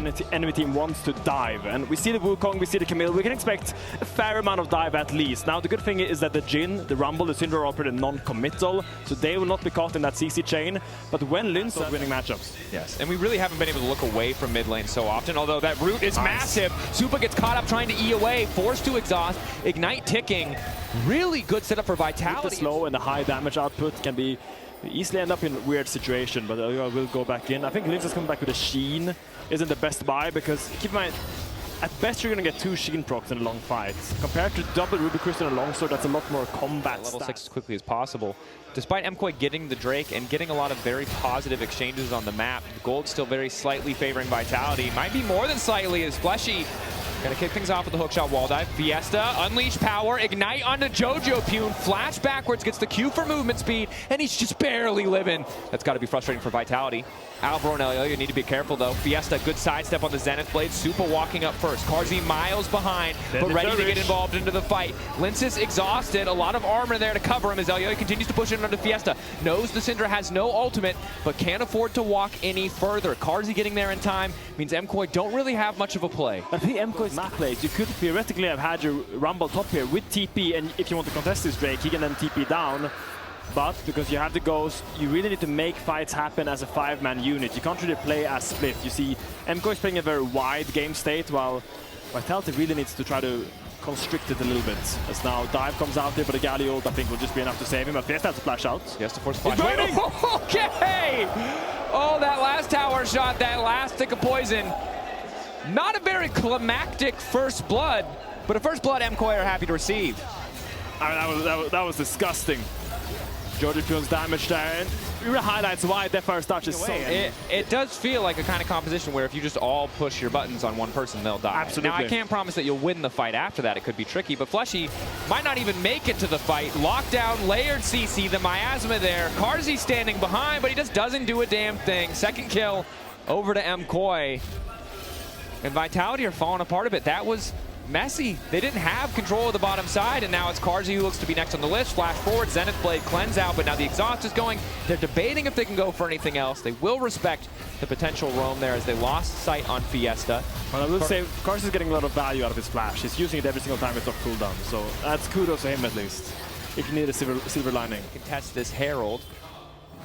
enemy team wants to dive. And we see the Wukong, we see the Camille. We can expect a fair amount of dive at least. Now, the good thing is that the Jhin, the Rumble, the Syndra are pretty non-committal, so they will not be caught in that CC chain. But when Linz is winning matchups. Yes, and we really haven't been able to look away from mid lane so often, although that root is massive. Supa gets caught up trying to E away, forced to exhaust, Ignite ticking. Really good setup for Vitality. The slow and the high damage output can be easily end up in a weird situation, but will go back in. I think Linz is coming back with a Sheen. Isn't the best buy because keep in mind, at best you're going to get 2 Sheen procs in a long fight. Compared to double Ruby Crystal and a longsword, that's a lot more combat level stats. 6 as quickly as possible. Despite MKOI getting the Drake and getting a lot of very positive exchanges on the map, Gold still very slightly favoring Vitality. Might be more than slightly as Fleshy gonna kick things off with the hookshot wall dive. Fiesta, unleash power, ignite onto Jojo Pune, flash backwards, gets the Q for movement speed, and he's just barely living. That's gotta be frustrating for Vitality. Alvaro and Elio, you need to be careful though. Fiesta, good sidestep on the Zenith Blade. Supa walking up first. Carzzy miles behind, but ready to get involved into the fight. Linces exhausted, a lot of armor there to cover him as Elio continues to push it onto Fiesta. Knows the Syndra has no ultimate, but can't afford to walk any further. Carzzy getting there in time means MKOI don't really have much of a play. I think MKOI's map plays, you could theoretically have had your Rumble top here with TP, and if you want to contest this Drake, he can then TP down. But because you have the Ghost, you really need to make fights happen as a 5-man unit. You can't really play as split. You see MKOI is playing a very wide game state, while Vitality really needs to try to constrict it a little bit. As now Dive comes out there, but the Galli ult I think will just be enough to save him. But Fiesta has to flash out. Fiesta force flash. Okay! Oh, that last tower shot, that last stick of poison. Not a very climactic first blood, but a first blood MKOI are happy to receive. I mean, that was disgusting. Jojo Pune's damage there, and it really highlights why that first touch is so... It does feel like a kind of composition where if you just all push your buttons on one person, they'll die. Absolutely. Now, I can't promise that you'll win the fight after that. It could be tricky, but Fleshy might not even make it to the fight. Lockdown, layered CC, the miasma there. Carzzy standing behind, but he just doesn't do a damn thing. Second kill over to MKOI. And Vitality are falling apart a bit. That was messy. They didn't have control of the bottom side, and now it's Carzzy who looks to be next on the list. Flash forward, Zenith Blade cleanse out, but now the exhaust is going. They're debating if they can go for anything else. They will respect the potential roam there as they lost sight on Fiesta. Well, I will say Carzzy is getting a lot of value out of his flash. He's using it every single time it's off cooldown, so that's kudos to him at least. If you need a silver lining. Contest this Herald.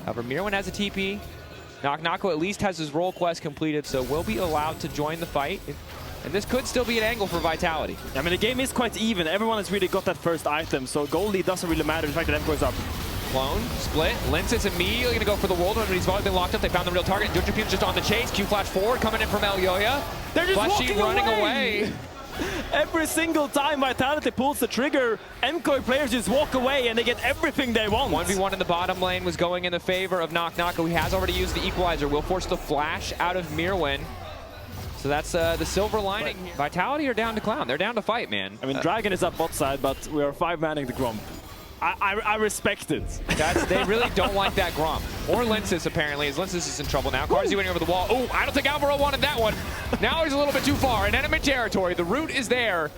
However, Mirwin has a TP. Nako at least has his role quest completed, so will be allowed to join the fight. And this could still be an angle for Vitality. I mean, the game is quite even. Everyone has really got that first item, so gold lead doesn't really matter. The fact that MKOI is up. Clone, split. Lince is immediately going to go for the whirlwind, but he's already been locked up. They found the real target. Jojo Pune's just on the chase. Q flash forward, coming in from Elyoya. They're just Fleshy running away. Every single time Vitality pulls the trigger, MKOI players just walk away and they get everything they want. 1v1 in the bottom lane was going in the favor of Nako. He has already used the equalizer. Will force the flash out of Mirwin. So that's the silver lining. Vitality are down to clown. They're down to fight, man. I mean, Dragon is up bot side, but we are 5-manning the Gromp. I respect it. They really don't like that Gromp. Or Linces, apparently, as Linces is in trouble now. Carzzy winning over the wall. Oh, I don't think Alvaro wanted that one. Now he's a little bit too far in enemy territory. The root is there.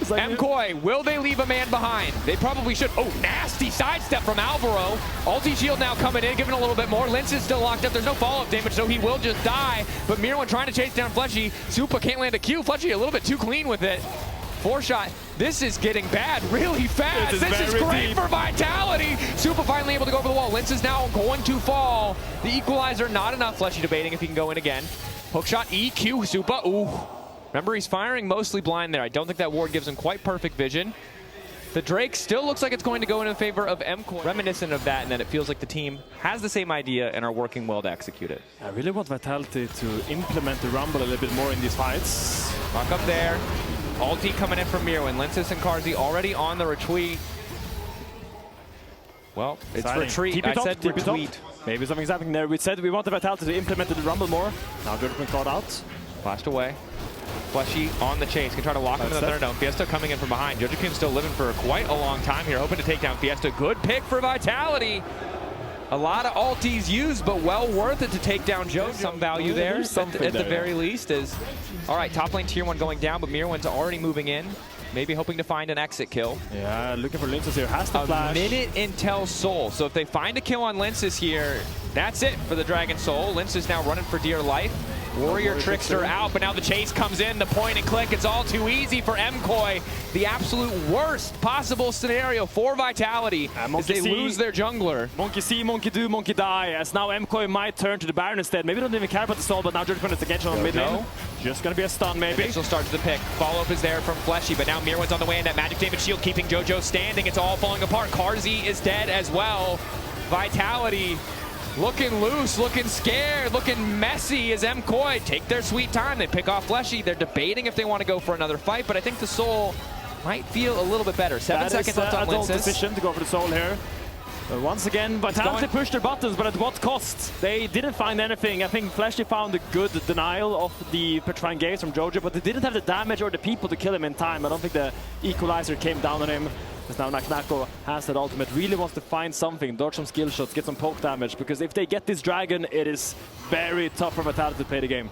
Like MKOI, will they leave a man behind? They probably should. Oh, nasty sidestep from Alvaro. Ulti shield now coming in, giving a little bit more. Lince is still locked up. There's no follow-up damage, so he will just die. But Mirwin trying to chase down Fleshy. Supa can't land a Q. Fleshy a little bit too clean with it. 4-shot. This is getting bad really fast. This is great for Vitality. Supa finally able to go over the wall. Lince is now going to fall. The equalizer not enough. Fleshy debating if he can go in again. Hookshot EQ. Supa. Ooh. Remember, he's firing mostly blind there. I don't think that ward gives him quite perfect vision. The Drake still looks like it's going to go in favor of MKOI. Reminiscent of that, and then it feels like the team has the same idea and are working well to execute it. I really want Vitality to implement the Rumble a little bit more in these fights. Lock up there. Ulti coming in from Mirwin. Linces and Carzzy already on the retreat. Well, it's Exciting. retreat. I said retweet. Maybe something's happening there. We said we want the Vitality to implement the Rumble more. Now Jojo Pune caught out. Flashed away. Fleshy on the chase. Can try to lock him in the Thunderdome. Fiesta coming in from behind. Jojo Pune still living for quite a long time here. Hoping to take down Fiesta. Good pick for Vitality. A lot of ultis used, but well worth it to take down Jojo. Some value there at the very least. All right, top lane tier 1 going down, but Mirwin's already moving in. Maybe hoping to find an exit kill. Yeah, looking for Linces here. Has to flash. A minute until Soul. So if they find a kill on Linces here, that's it for the Dragon Soul. Linces now running for dear life. Warrior Trickster out, but now the chase comes in, the point and click. It's all too easy for MKOI. The absolute worst possible scenario for Vitality as they lose their jungler. Monkey see, monkey do, monkey die. As now MKOI might turn to the Baron instead. Maybe don't even care about the soul, but now Judgment is against on mid lane. Just gonna be a stun, maybe. Initial start to the pick. Follow-up is there from Fleshy, but now Mirwan's on the way in. That Magic David shield keeping JoJo standing. It's all falling apart. Carzzy is dead as well. Vitality looking loose, looking scared, looking messy as MKOI take their sweet time. They pick off Fleshy. They're debating if they want to go for another fight, but I think the Soul might feel a little bit better. 7 seconds left on Linces. Decision to go for the Soul here. But once again, Vitality pushed their buttons, but at what cost? They didn't find anything. I think Fleshy found a good denial of the Petrifying Gaze from JoJo, but they didn't have the damage or the people to kill him in time. I don't think the Equalizer came down on him. Because now Naknako has that ultimate, really wants to find something, dodge some skill shots, get some poke damage, because if they get this dragon, it is very tough for Vitality to play the game.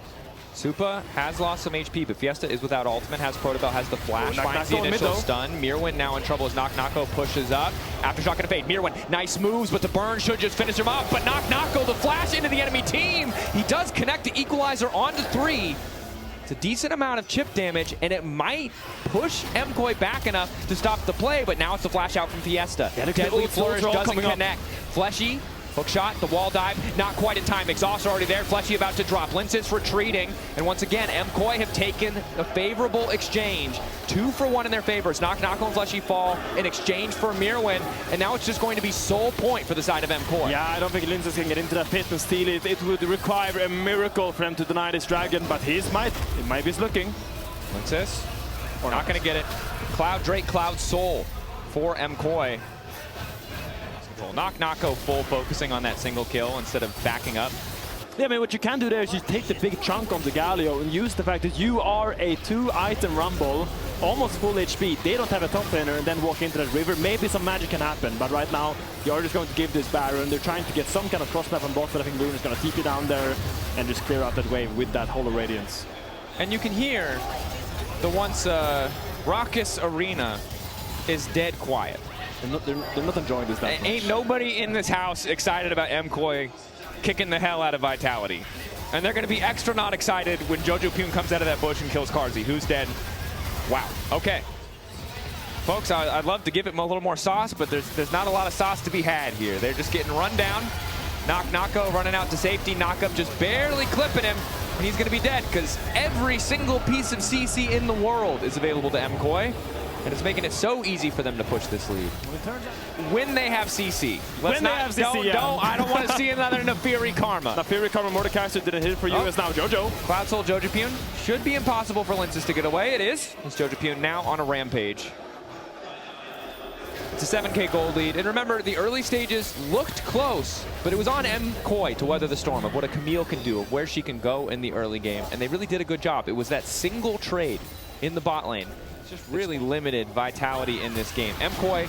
Supa has lost some HP, but Fiesta is without ultimate, has Protobell, has the flash, finds the initial stun. Mirwan now in trouble as Naknako pushes up. Aftershock gonna fade. Mirwan, nice moves, but the burn should just finish him off. But Naknako, the flash into the enemy team. He does connect the Equalizer onto 3. It's a decent amount of chip damage, and it might push MKOI back enough to stop the play, but now it's a flash out from Fiesta. Deadly Flourish doesn't connect. Fleshy, hook shot, the wall dive, not quite in time. Exhaust already there, Fleshy about to drop. Linces retreating, and once again, MKOI have taken a favorable exchange. 2 for 1 in their favors. Naknako and Fleshy fall in exchange for Mirwan, and now it's just going to be sole point for the side of MKOI. Yeah, I don't think Linces can get into that pit and steal it. It would require a miracle for him to deny this dragon, but it might be looking. Linces, we're not going to get it. Cloud Drake, Cloud Soul for MKOI. Naknako full focusing on that single kill instead of backing up. Yeah, I mean, what you can do there is you take the big chunk on the Galio and use the fact that you are a 2-item Rumble, almost full HP. They don't have a top laner, and then walk into that river. Maybe some magic can happen, but right now you're just going to give this Baron. They're trying to get some kind of cross-map on bot, but I think Rune is going to TP down there and just clear out that wave with that Holo Radiance. And you can hear the once raucous arena is dead quiet. They're not enjoying this that much. Ain't nobody in this house excited about MKOI kicking the hell out of Vitality. And they're going to be extra not excited when Jojo Pune comes out of that bush and kills Carzzy, who's dead. Wow. Okay. Folks, I'd love to give it a little more sauce, but there's not a lot of sauce to be had here. They're just getting run down. Naknako running out to safety. Knockup just barely clipping him. And he's going to be dead because every single piece of CC in the world is available to MKOI. And it's making it so easy for them to push this lead. When they have CC. I don't want to see another Nafiri Karma. Nafiri Karma Mordekaiser didn't hit for you as now JoJo. Cloud Soul Jojo Pune. Should be impossible for Linces to get away. It is. It's Jojo Pune now on a rampage. It's a 7K gold lead. And remember, the early stages looked close, but it was on MKOI to weather the storm of what a Camille can do, of where she can go in the early game. And they really did a good job. It was that single trade in the bot lane. Just really limited Vitality in this game. MKOI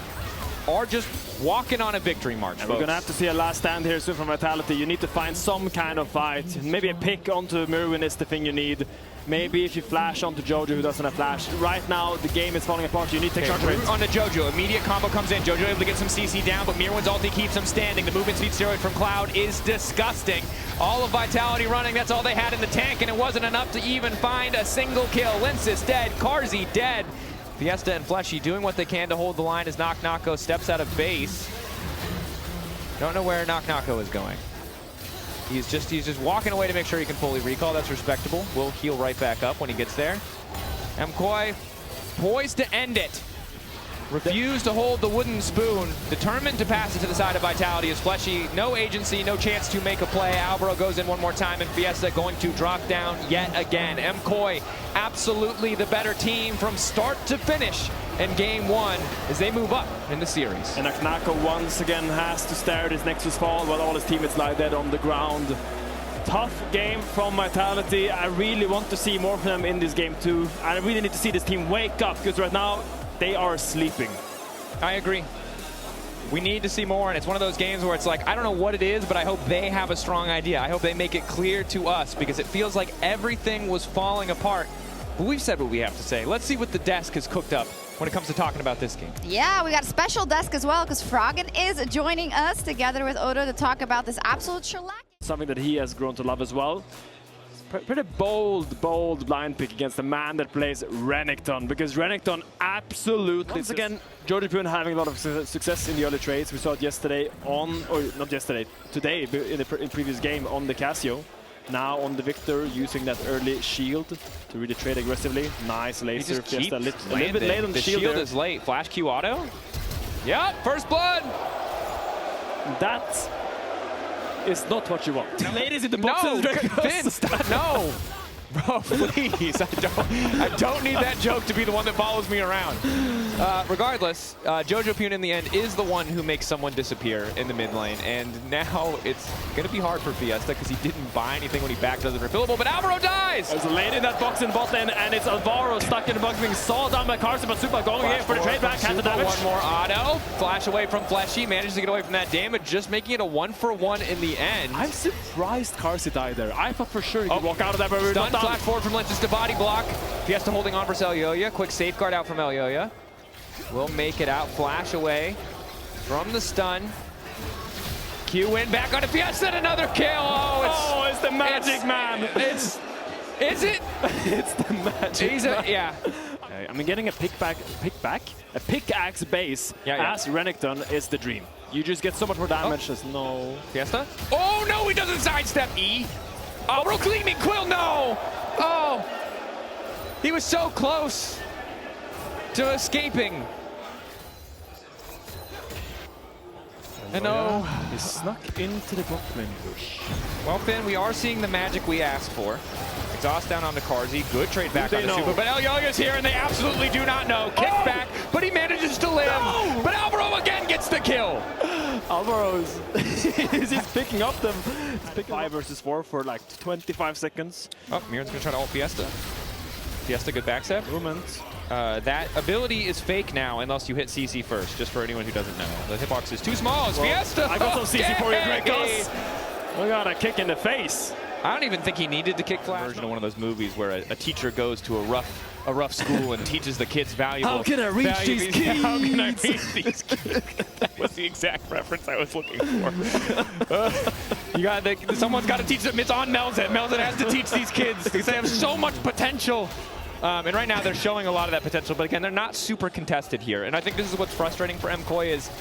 are just walking on a victory march, folks. We're going to have to see a last stand here soon from Vitality. You need to find some kind of fight. Maybe a pick onto Mirwan is the thing you need. Maybe if you flash onto JoJo who doesn't have flash. Right now, the game is falling apart. You need to take charge of it. Onto JoJo. Immediate combo comes in. JoJo able to get some CC down, but Mirwan's ulti keeps him standing. The movement speed steroid from Cloud is disgusting. All of Vitality running. That's all they had in the tank, and it wasn't enough to even find a single kill. Linces dead. Carzzy dead. Fiesta and Fleshy doing what they can to hold the line as Naknako steps out of base. Don't know where Naknako is going. He's just walking away to make sure he can fully recall. That's respectable. Will heal right back up when he gets there. MKOI poised to end it. Refused to hold the wooden spoon. Determined to pass it to the side of Vitality as Fleshy. No agency, no chance to make a play. Alvaro goes in one more time, and Fiesta going to drop down yet again. MKOI absolutely the better team from start to finish in game 1 as they move up in the series. And Naknako once again has to stare at his Nexus fall while all his teammates lie dead on the ground. Tough game from Vitality. I really want to see more from them in this game too. I really need to see this team wake up because right now they are sleeping. I agree. We need to see more, and it's one of those games where it's like, I don't know what it is, but I hope they have a strong idea. I hope they make it clear to us because it feels like everything was falling apart. But we've said what we have to say. Let's see what the desk has cooked up when it comes to talking about this game. Yeah, we got a special desk as well because Froggen is joining us together with Odo to talk about this absolute shellac. Something that he has grown to love as well. pretty bold blind pick against a man that plays Renekton, because Renekton absolutely... Once again, JoJo having a lot of success in the early trades. We saw it yesterday on, or not yesterday, today in the previous game on the Casio. Now on the Victor, using that early shield to really trade aggressively. Nice laser. Fiesta a little bit late on the shield. The shield is late. Flash Q auto. Yep, first blood. That is not what you want. Ladies in the boxes. No, Finn, stop. No. Bro, please. I don't need that joke to be the one that follows me around. Regardless, JoJo Pyun in the end is the one who makes someone disappear in the mid lane. And now it's going to be hard for Fiesta because he didn't buy anything when he backed as refillable. But Alvaro dies! There's a lane in that box in bot lane, and it's Alvaro stuck in the box being sawed down by Carson, but Super going in for the trade back. Has the damage. One more auto. Flash away from Flashy. Manages to get away from that damage, just making it a 1-for-1 in the end. I'm surprised Carson died there. I thought for sure he could walk out of that, but we were not done. Flash forward from Lenses to body block. Fiesta holding on for Elyoya. Quick safeguard out from Elyoya. Will make it out. Flash away from the stun. Q in back onto Fiesta. Another kill. Oh, it's the magic man. Is it? It's the magic man. Yeah. I mean, getting a pickaxe base as Renekton is the dream. You just get so much more damage. No. Fiesta? Oh no, he doesn't sidestep E. Alvaro Gleaming Quill, no! Oh! He was so close to escaping. And no. He snuck into the bot lane bush. Well, Finn, we are seeing the magic we asked for. Exhaust down onto Carzzy. Good trade back on the Super. But Elyoya's here, and they absolutely do not know. Kick back, but he manages to live. No! But Alvaro again gets the kill. Alvaro's he's picking up them. He's picking 5 versus 4 for like 25 seconds. Oh, Miran's gonna try to ult Fiesta. Fiesta, good backstep. Movement. That ability is fake now unless you hit CC first, just for anyone who doesn't know. The hitbox is too small. It's Fiesta. I got some CC for you, Drakos. We got a kick in the face. I don't even think he needed to kick Flash. Version of one of those movies where a teacher goes to a rough school and teaches the kids valuable. How can I reach these kids? How can I reach these kids? That was the exact reference I was looking for. Someone's got to teach them. It's on Melzen. Melzen has to teach these kids because they have so much potential. And right now they're showing a lot of that potential, but again, they're not super contested here. And I think this is what's frustrating for MKOI is,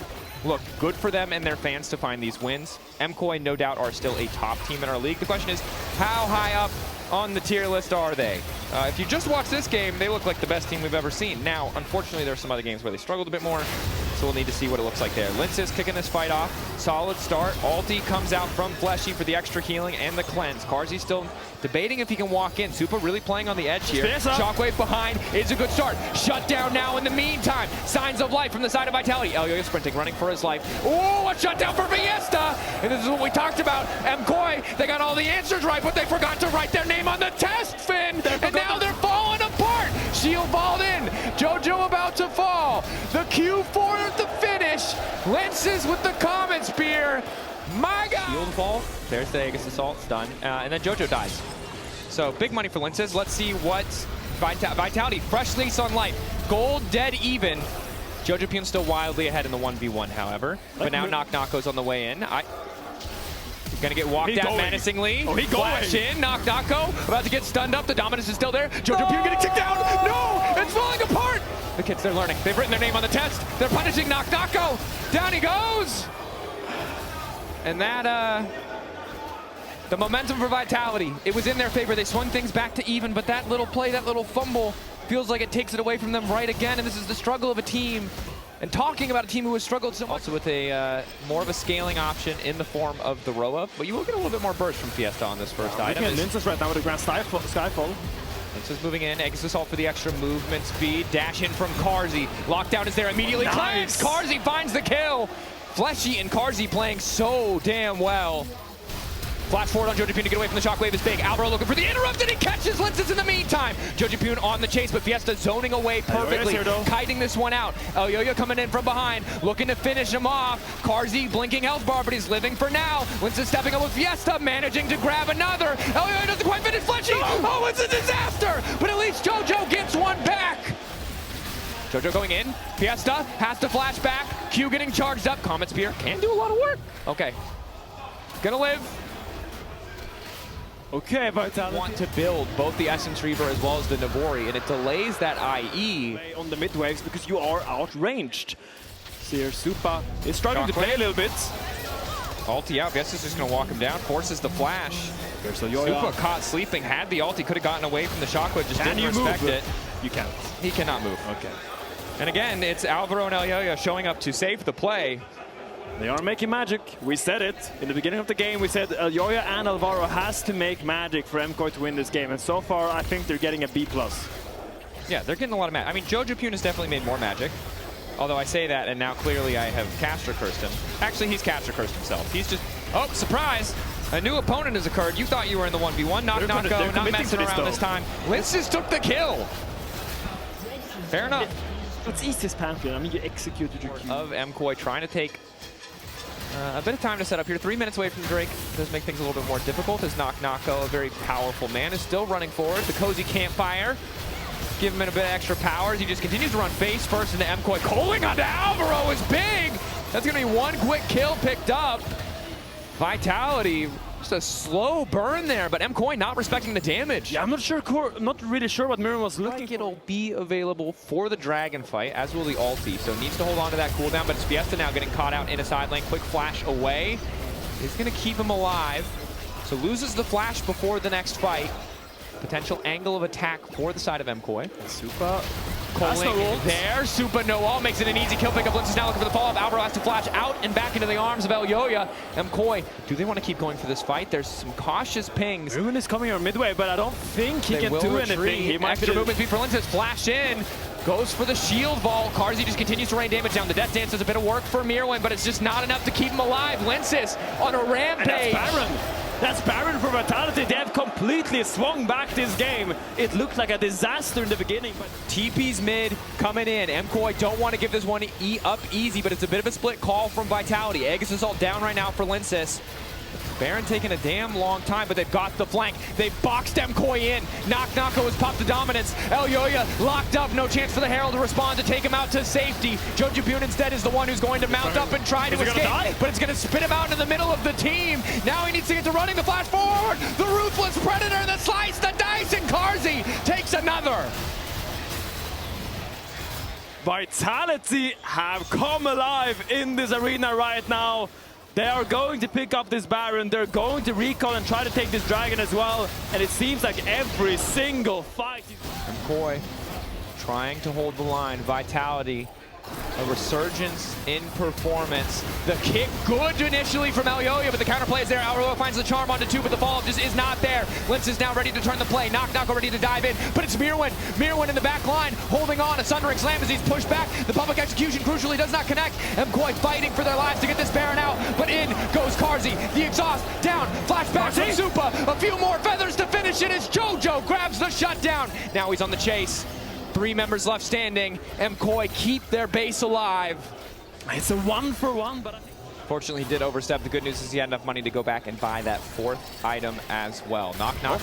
look, good for them and their fans to find these wins. MKOI, no doubt, are still a top team in our league. The question is, how high up on the tier list are they? If you just watch this game, they look like the best team we've ever seen. Now, unfortunately, there's some other games where they struggled a bit more, so we'll need to see what it looks like there. Linces kicking this fight off. Solid start. Ulti comes out from Fleshy for the extra healing and the cleanse. Carzzy still debating if he can walk in. Super really playing on the edge here. Shockwave behind is a good start. Shut down now in the meantime. Signs of life from the side of Vitality. Elyoya sprinting, running for his life. Oh, a shutdown for Fiesta! And this is what we talked about. MKOI, they got all the answers right, but they forgot to write their name on the test, Finn! And now they're falling apart! Shield balled in. JoJo about to fall. The Q4 at the finish. Lenses with the Comet Spear. My God! Shield fall. There's the Aegis Assault, stun. And then JoJo dies. So big money for Lenses. Let's see what Vitality, fresh lease on life. Gold dead even. JoJo Pyun still wildly ahead in the 1v1, however. But now Knock Knock goes on the way in. He's gonna get walked out menacingly. Oh, he's Flash in, Knock Knocko, about to get stunned up. The dominance is still there. JoJo Pyun getting kicked down. No, it's falling apart. The kids, they're learning. They've written their name on the test. They're punishing Knock Knocko. Down he goes. And that, the momentum for Vitality, it was in their favor. They swung things back to even, but that little play, that little fumble, feels like it takes it away from them right again. And this is the struggle of a team. And talking about a team who has struggled so much. Also with a more of a scaling option in the form of the Roa, but you will get a little bit more burst from Fiesta on this first item. Linces right now with a Grand Skyfall. Linces moving in, Aegis Assault for the extra movement speed. Dash in from Carzzy. Lockdown is there immediately. Nice. Carzzy finds the kill. Fleshy and Carzzy playing so damn well. Flash forward on JoJo Pyun to get away from the shockwave is big. Alvaro looking for the interrupt, and he catches Lenses in the meantime. JoJo Pyun on the chase, but Fiesta zoning away perfectly, kiting this one out. Elyoya coming in from behind, looking to finish him off. Carzzy blinking health bar, but he's living for now. Lenses stepping up with Fiesta, managing to grab another. Elyoya doesn't quite finish Fleshy. Oh, it's a disaster, but at least JoJo gets one back. JoJo going in. Fiesta has to flash back. Q getting charged up. Comet Spear can do a lot of work. Okay. Gonna live. Okay, Vitality want to build both the Essence Reaver as well as the Navori, and it delays that IE. on the mid waves because you are outranged. So here, Supa is struggling to play a little bit. Ulti out, Guess is just going to walk him down, forces the flash. There's a Supa caught sleeping, had the ulti, could have gotten away from the shockwave, just didn't respect it. You can't. He cannot move. Okay. And again, it's Alvaro and Elyoya showing up to save the play. They are making magic. We said it in the beginning of the game. We said Elyoya and Alvaro has to make magic for MKOI to win this game. And so far, I think they're getting a B+. Yeah, they're getting a lot of magic. I mean, Jojo Pune has definitely made more magic. Although I say that, and now clearly I have caster cursed him. Actually, he's caster cursed himself. He's just, oh, surprise! A new opponent has occurred. You thought you were in the 1v1. Knock, knock, go. Not messing around this time. Linces took the kill. Fair enough. It's easiest Pantheon. I mean, you executed your Q. Of MKOI trying to take a bit of time to set up here. 3 minutes away from Drake does make things a little bit more difficult as Knock Knock Go, a very powerful man, is still running forward. The cozy campfire, give him a bit of extra powers. He just continues to run face first into MKOI. Calling onto Alvaro is big. That's going to be one quick kill picked up. Vitality, just a slow burn there, but MKOI not respecting the damage. Yeah, I'm not really sure what Miriam was looking for. It'll be available for the dragon fight, as will the ulti, so needs to hold on to that cooldown, but it's Fiesta now getting caught out in a side lane. Quick flash away is going to keep him alive, so loses the flash before the next fight. Potential angle of attack for the side of MKOI. Supa calling there. Supa no ult makes it an easy kill pickup. Lince is now looking for the follow-up. Alvaro has to flash out and back into the arms of Elyoya. MKOI, do they want to keep going for this fight? There's some cautious pings. Ruin is coming on midway, but I don't think he can do anything. He might extra movement speed for Lince. Flash in. Goes for the shield vault. Carzzy just continues to rain damage down. The Death Dance does a bit of work for Mirwin, but it's just not enough to keep him alive. Lince on a rampage. And that's Baron. That's Baron for Vitality. They have completely swung back this game. It looked like a disaster in the beginning, but TP's mid coming in. MKOI don't want to give this one up easy, but it's a bit of a split call from Vitality. Aegis Assault down right now for Lince. Baron taking a damn long time, but they've got the flank. They've boxed MKOI in. Knock Knocko has popped the dominance. Elyoya locked up. No chance for the Herald to respond to take him out to safety. Jojo Pune instead is the one who's going to mount up and try to escape. But it's going to spit him out in the middle of the team. Now he needs to get to running the flash forward. The Ruthless Predator, the slice, the dice, and Carzzy takes another. Vitality have come alive in this arena right now. They are going to pick up this Baron. They're going to recall and try to take this Dragon as well. And it seems like every single fight. MKOI trying to hold the line. Vitality, a resurgence in performance. The kick good initially from Elyoya, but the counterplay is there. Alvaro finds the charm onto 2, but the follow-up just is not there. Lince is now ready to turn the play. Knock Knock ready to dive in, but it's Mirwin. Mirwin in the back line, holding on. A Sundering Slam as he's pushed back. The public execution crucially does not connect. MKOI fighting for their lives to get this Baron out, but in goes Carzzy. The exhaust down, flashback from Supa. A few more feathers to finish it as Jojo grabs the shutdown. Now he's on the chase. 3 members left standing. MKOI keep their base alive. It's a 1-for-1, but fortunately he did overstep. The good news is he had enough money to go back and buy that 4th item as well. Knock Knock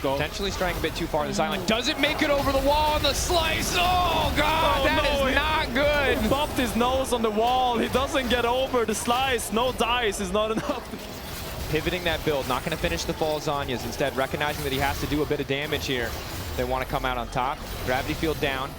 Go. Potentially straying a bit too far in the sideline. Does it make it over the wall on the slice? Oh God, that is not good. He bumped his nose on the wall. He doesn't get over the slice. No dice is not enough. Pivoting that build, not going to finish the fall Zanyas. Instead, recognizing that he has to do a bit of damage here. They want to come out on top. Gravity field down.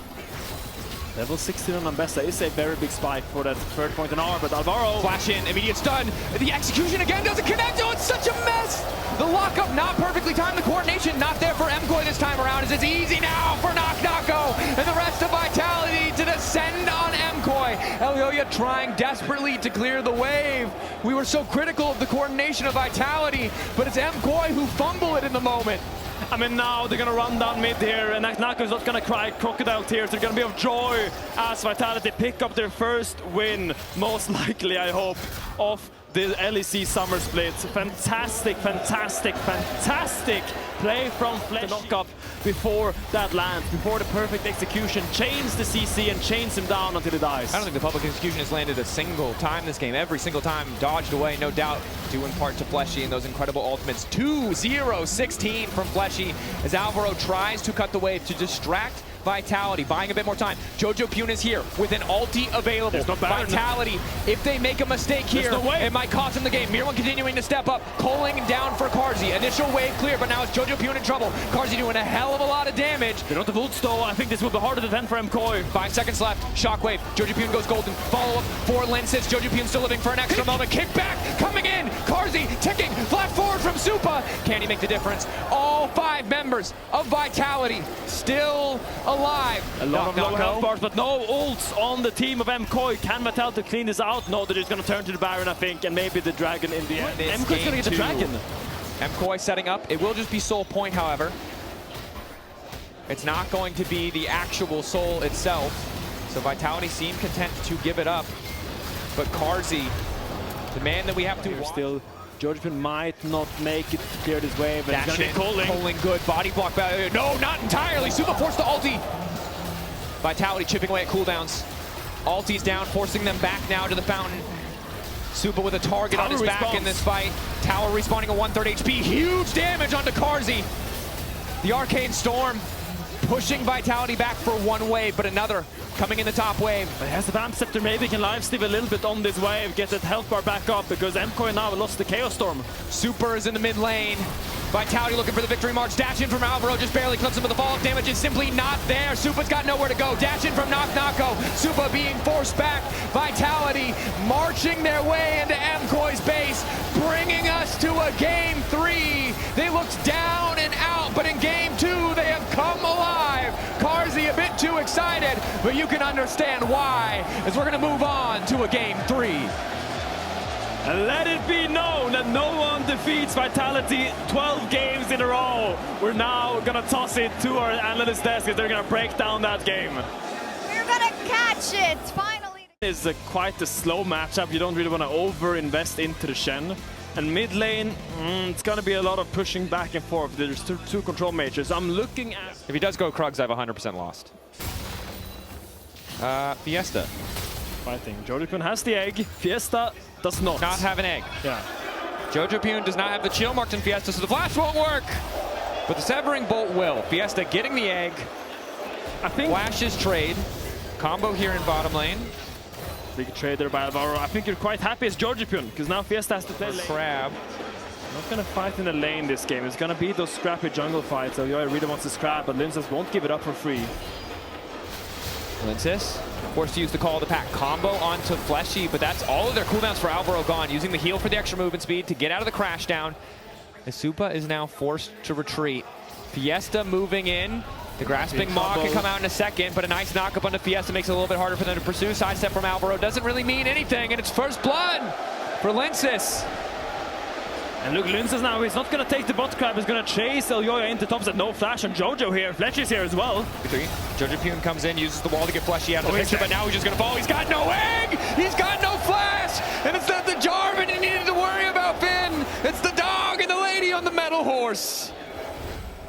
Level 16 on Ambessa is a very big spike for that 3rd point in R, but Alvaro. Flash in, immediate stun. The execution again doesn't connect. Oh, it's such a mess. The lockup not perfectly timed. The coordination not there for MKOI this time around as it's easy now for Knock Knocko and the rest of Vitality to descend on MKOI. Elyoya trying desperately to clear the wave. We were so critical of the coordination of Vitality, but it's MKOI who fumble it in the moment. I mean, now they're going to run down mid here, and Knocko's not going to cry crocodile tears. They're going to be of joy as Vitality pick up their first win, most likely, I hope, of the LEC Summer Split. Fantastic, fantastic, fantastic play from Flesh. Knock up before that lands, before the perfect execution. Chains the CC and chains him down until he dies. I don't think the public execution has landed a single time this game. Every single time dodged away, no doubt, due in part to Fleshy and those incredible ultimates. 2-0-16 from Fleshy as Alvaro tries to cut the wave to distract Vitality buying a bit more time. Jojo Pune is here with an ulti available. There's no Vitality, if they make a mistake here, it might cost them the game. Mirwan continuing to step up, calling down for Carzzy. Initial wave clear, but now it's Jojo Pune in trouble. Carzzy doing a hell of a lot of damage. They don't have ult though. I think this will be harder to defend for MKOI. 5 seconds left. Shockwave. Jojo Pune goes golden. Follow up for Lenses. Jojo Pune still living for an extra moment. Kick back, coming in. Carzzy ticking. Flat forward from Supa. Can he make the difference? All 5 members of Vitality still alive. A lot of low health bars, but no ults on the team of MKOI. Can Vitality clean this out? No, they're just going to turn to the Baron, I think, and maybe the Dragon in the end. MKOI's going to get the Dragon. MKOI setting up. It will just be Soul Point, however. It's not going to be the actual Soul itself. So Vitality seem content to give it up. But Carzzy, the man that we have to still. Jojo might not make it to clear this wave. Dash in, Colling good, body block value. No, not entirely. Supa forced the ulti. Vitality chipping away at cooldowns. Ulti's down, forcing them back now to the fountain. Supa with a target on his back in this fight. Tower respawning at 1/3 HP. Huge damage onto Carzzy. The Arcane Storm pushing Vitality back for one wave, but another coming in the top wave. But has the Vamp Scepter, maybe can live steal a little bit on this wave, get that health bar back up, because MKOI now lost the Chaos Storm. Super is in the mid lane. Vitality looking for the victory march. Dash in from Alvaro, just barely clips him, but the fall-off damage is simply not there. Supa's got nowhere to go. Dash in from Nako. Supa being forced back. Vitality marching their way into MKOI's base, bringing us to a game 3. They looked down and out, but in game 2, they have come alive. Carzzy a bit too excited, but you can understand why, as we're going to move on to a game 3. And let it be known that no one defeats Vitality 12 games in a row. We're now going to toss it to our analyst desk and they're going to break down that game. We're going to catch it, finally. It's quite a slow matchup. You don't really want to over-invest into the Shen. And mid lane, it's going to be a lot of pushing back and forth. There's two control mages. I'm looking at... If he does go Krugs, I have 100% lost. Fiesta. Fighting. Jojo Pune has the egg. Fiesta does not. Not have an egg. Yeah. Jojo Pune does not have the chill marked in Fiesta, so the flash won't work. But the Severing Bolt will. Fiesta getting the egg. I think... Flashes trade. Combo here in bottom lane. Big trade there by Alvaro. I think you're quite happy as Jojo Pune, because now Fiesta has to play lane. Crab. Not going to fight in the lane this game. It's going to be those scrappy jungle fights. Elyoya really wants to scrap, but Linces won't give it up for free. Linces forced to use the call of the pack. Combo onto Fleshy, but that's all of their cooldowns for Alvaro gone. Using the heal for the extra movement speed to get out of the crash down. Supa is now forced to retreat. Fiesta moving in. The Grasping Maw can come out in a second, but a nice knock up onto Fiesta makes it a little bit harder for them to pursue. Sidestep from Alvaro doesn't really mean anything, and it's first blood for Linces. And look, Linces now, he's not going to take the bot crab, he's going to chase Elyoya into top set. No flash on Jojo here. Fletch is here as well. Jojo Pune comes in, uses the wall to get Fleshy out of the picture, but now he's just going to fall. He's got no egg! He's got no flash! And it's not the Jarvan he needed to worry about, Finn! It's the dog and the lady on the metal horse!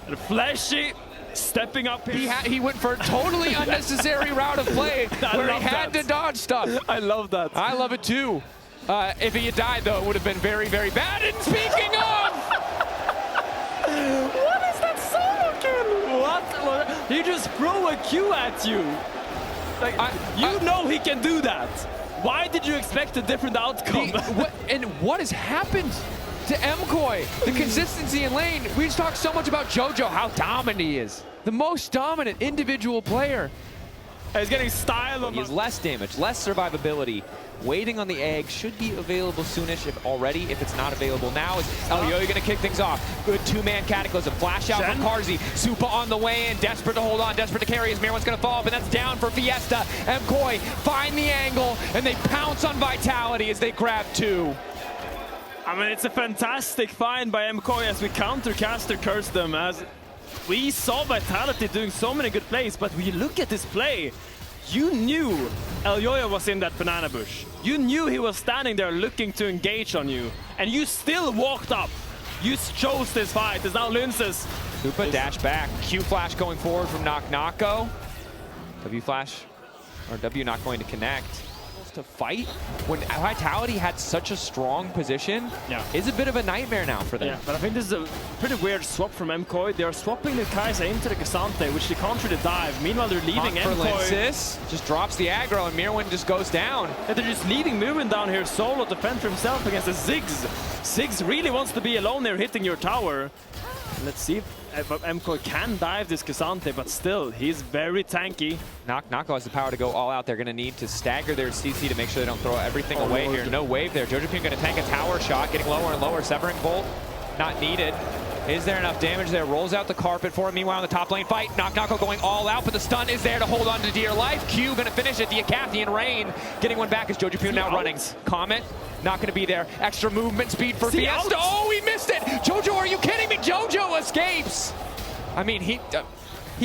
And Fleshy stepping up here. He went for a totally unnecessary route of play where he had to dodge stuff. I love that. I love it too. If he had died, though, it would have been very, very bad. And speaking of... What is that solo kill? What? He just threw a Q at you. Like, you know he can do that. Why did you expect a different outcome? What has happened to MKOI? The consistency in lane. We just talked so much about Jojo, how dominant he is. The most dominant individual player. He's getting style on. He has less damage, less survivability. Waiting on the egg should be available soonish if it's not available now. Is Elyoya going to kick things off? Good two-man Cataclysm. Flash out from Carzzy. Supa on the way in, desperate to hold on, desperate to carry as Mirwan's going to fall, but that's down for Fiesta. MKOI find the angle, and they pounce on Vitality as they grab 2. I mean, it's a fantastic find by MKOI as we countercaster curse them, as we saw Vitality doing so many good plays, but when you look at this play, you knew Elyoya was in that banana bush. You knew he was standing there looking to engage on you, and you still walked up. You chose this fight. It's now Linces. Supa dash back. Q flash going forward from Nako. W flash, or W not going to connect. to fight when Vitality had such a strong position is a bit of a nightmare now for them. Yeah, but I think this is a pretty weird swap from MKOI. They are swapping the Kai'Sa into the K'Sante, which they can't really dive. Meanwhile, they're leaving MKOI. Just drops the aggro, and Mirwin just goes down. And they're just leaving Mirwin down here solo to fend for himself against the Ziggs. Ziggs really wants to be alone there hitting your tower. Let's see if MKOI can dive this K'Sante, but still, he's very tanky. Nako has the power to go all out. They're going to need to stagger their CC to make sure they don't throw everything away here. No wave there. Jojopyun going to tank a tower shot, getting lower and lower. Severing Bolt, not needed. Is there enough damage there? Rolls out the carpet for him. Meanwhile, in the top lane fight, Nako going all out, but the stun is there to hold on to dear life. Q going to finish it. The Acathian Rain getting one back as Jojopyun now running. Comet not going to be there. Extra movement speed for Fiesta. Oh, he missed it! Jojo, are you kidding me? Jojo escapes! I mean, he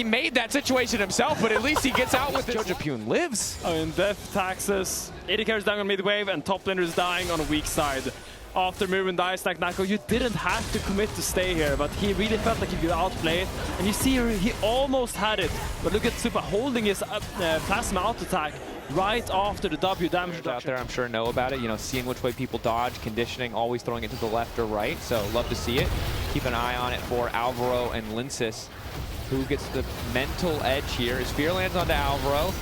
made that situation himself, but at least he gets out with it. Jojopyun lives. Oh, and death taxes. AD carries down on mid wave, and top laner is dying on a weak side. After Mirwin dies like Nako, you didn't have to commit to stay here, but he really felt like he could outplay it. And you see he almost had it, but look at Supa holding his plasma out attack right after the W damage reduction. Out there, I'm sure know about it. You know, seeing which way people dodge, conditioning, always throwing it to the left or right. So love to see it. Keep an eye on it for Alvaro and Linsis. Who gets the mental edge here? As Fear lands onto Alvaro.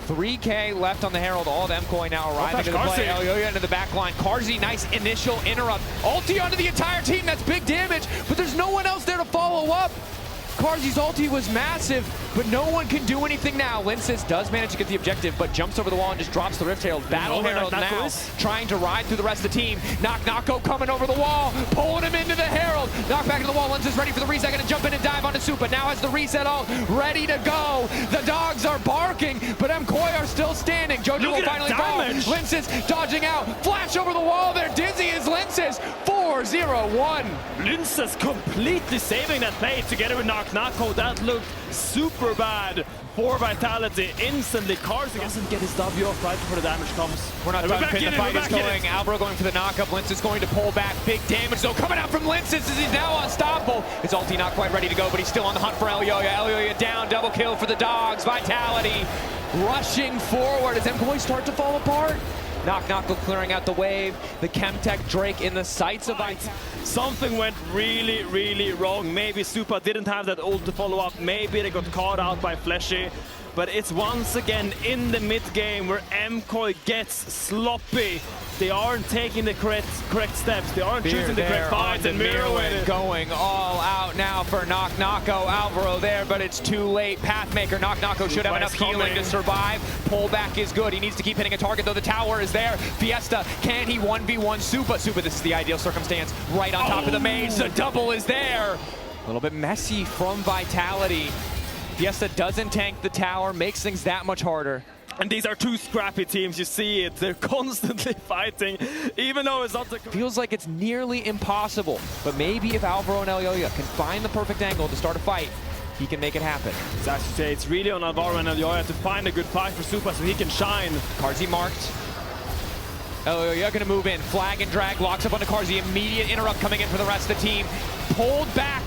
3K left on the Herald. All of MKOI now arriving to the play. Elyoya into the back line. Carzzy, nice initial interrupt. Ulti onto the entire team. That's big damage, but there's no one else there to follow up. Carzzy's ulti was massive, but no one can do anything now. Linsis does manage to get the objective, but jumps over the wall and just drops the Rift Herald. Battle Herald now trying to ride through the rest of the team. Nako coming over the wall, pulling him into the Herald. Knock back into the wall. Linsis ready for the reset, gonna jump in and dive onto Supa. Now has the reset ult ready to go. The dogs are barking, but MKOI are still standing. Jojo will finally fall. Linsis dodging out. Flash over the wall there. Dizzy is Linsis. 4-0-1. Linsis completely saving that play together with Nako. That looked super bad for Vitality. Instantly, Carzzy doesn't get his W off right before the damage comes. We're not done. The fight is going. Alvaro going for the knockup. Linsis going to pull back. Big damage though coming out from Linsis as he's now unstoppable. His ulti not quite ready to go, but he's still on the hunt for Elyoya. Elyoya down. Double kill for the dogs. Vitality rushing forward as MKOI start to fall apart. Nako clearing out the wave. The Chemtech Drake in the sights of Vitality. Something went really, really wrong. Maybe Supa didn't have that ult to follow up. Maybe they got caught out by Fleshy. But it's once again in the mid game where MKOI gets sloppy. They aren't taking the correct steps. They aren't choosing the correct fights. And Mirwin going all out now for Nako. Alvaro there, but it's too late. Pathmaker, Nako should have enough healing to survive. Pullback is good. He needs to keep hitting a target, though the tower is there. Fiesta, can he 1v1 Supa? Supa, this is the ideal circumstance. Right on top of the mage. The double is there. A little bit messy from Vitality. Fiesta doesn't tank the tower, makes things that much harder. And these are two scrappy teams, you see it. They're constantly fighting, even though it's not the... Feels like it's nearly impossible, but maybe if Alvaro and Elyoya can find the perfect angle to start a fight, he can make it happen. As you say, it's really on Alvaro and Elyoya to find a good fight for Supa so he can shine. Carzzy marked. Elyoya gonna move in, flag and drag, locks up onto Carzzy, immediate interrupt coming in for the rest of the team. Pulled back.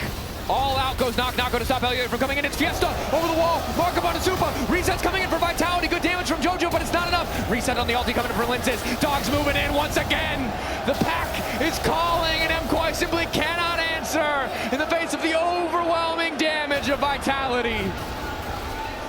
All out goes Nako to stop Elyoya from coming in. It's Fiesta over the wall. Mark up onto Supa. Reset's coming in for Vitality. Good damage from Jojo, but it's not enough. Reset on the ulti coming in for Linsis. Dogs moving in once again. The pack is calling, and MKOI simply cannot answer in the face of the overwhelming damage of Vitality.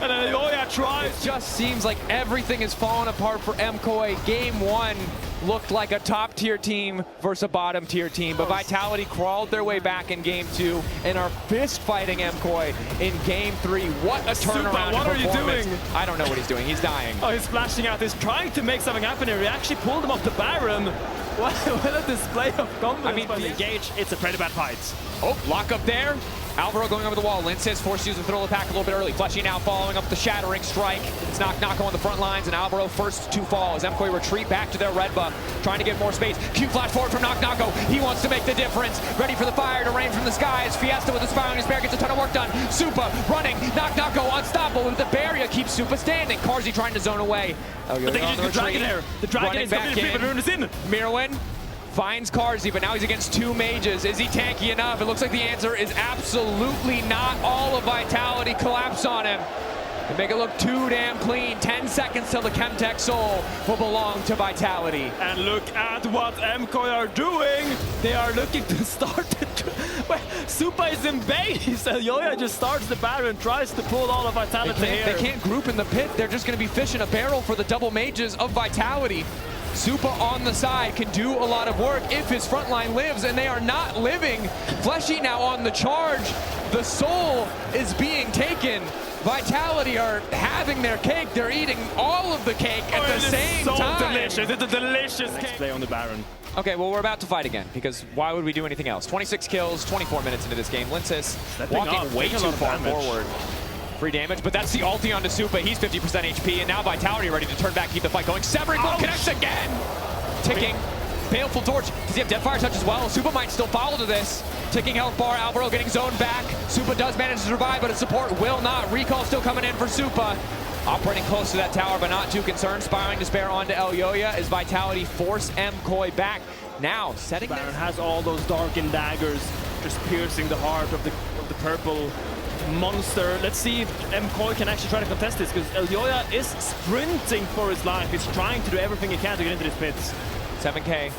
And Elyoya tries. It just seems like everything is falling apart for MKOI. Game one looked like a top-tier team versus a bottom-tier team, but Vitality crawled their way back in game two and are fist-fighting MKOI in game three. What a turnaround! What are you doing? I don't know what he's doing. He's dying. Oh, he's flashing out. He's trying to make something happen here. He actually pulled him off the Baron. What a display of confidence. I mean, by the Engage, it's a pretty bad fight. Oh, lock up there. Alvaro going over the wall. Linsis forced to use the throw of the pack a little bit early. Fleshy now following up the shattering strike. It's Nako on the front lines, and Alvaro first to fall as MKOI retreat back to their red buff, trying to get more space. Q flash forward from Nako. He wants to make the difference. Ready for the fire to rain from the skies. Fiesta with his fire on his bear gets a ton of work done. Supa running. Nako unstoppable with the barrier keeps Supa standing. Carzzy trying to zone away. But they can use the Dragon there. The Dragon is coming in. Rune is in. Mirwin finds Carzzy, but now he's against two mages. Is he tanky enough? It looks like the answer is absolutely not. All of Vitality collapse on him. They make it look too damn clean. 10 seconds till the Chemtech Soul will belong to Vitality. And look at what MKOI are doing. They are looking to start it. Supa is in base. Elyoya just starts the barrel and tries to pull all of Vitality here. They can't group in the pit. They're just going to be fishing a barrel for the double mages of Vitality. Supa on the side can do a lot of work if his front line lives, and they are not living. Fleshy now on the charge. The soul is being taken. Vitality are having their cake. They're eating all of the cake at the same time. Delicious. It's a delicious cake. Play on the Baron. Okay, well, we're about to fight again, because why would we do anything else? 26 kills, 24 minutes into this game. Linces walking way too far forward. Free damage, but that's the ulti onto Supa. He's 50% HP, and now Vitality ready to turn back, keep the fight going. Severing Blow connects again! Ticking. Baleful Torch. Does he have Deathfire Touch as well? Supa might still follow to this. Ticking health bar. Alvaro getting zoned back. Supa does manage to survive, but his support will not. Recall still coming in for Supa. Operating close to that tower, but not too concerned. Spiraling Despair onto Elyoya as Vitality force MKOI back. Now, setting Baron has all those darkened daggers just piercing the heart of the purple monster. Let's see if MKOI can actually try to contest this, because Elyoya is sprinting for his life. He's trying to do everything he can to get into this pit. 7K,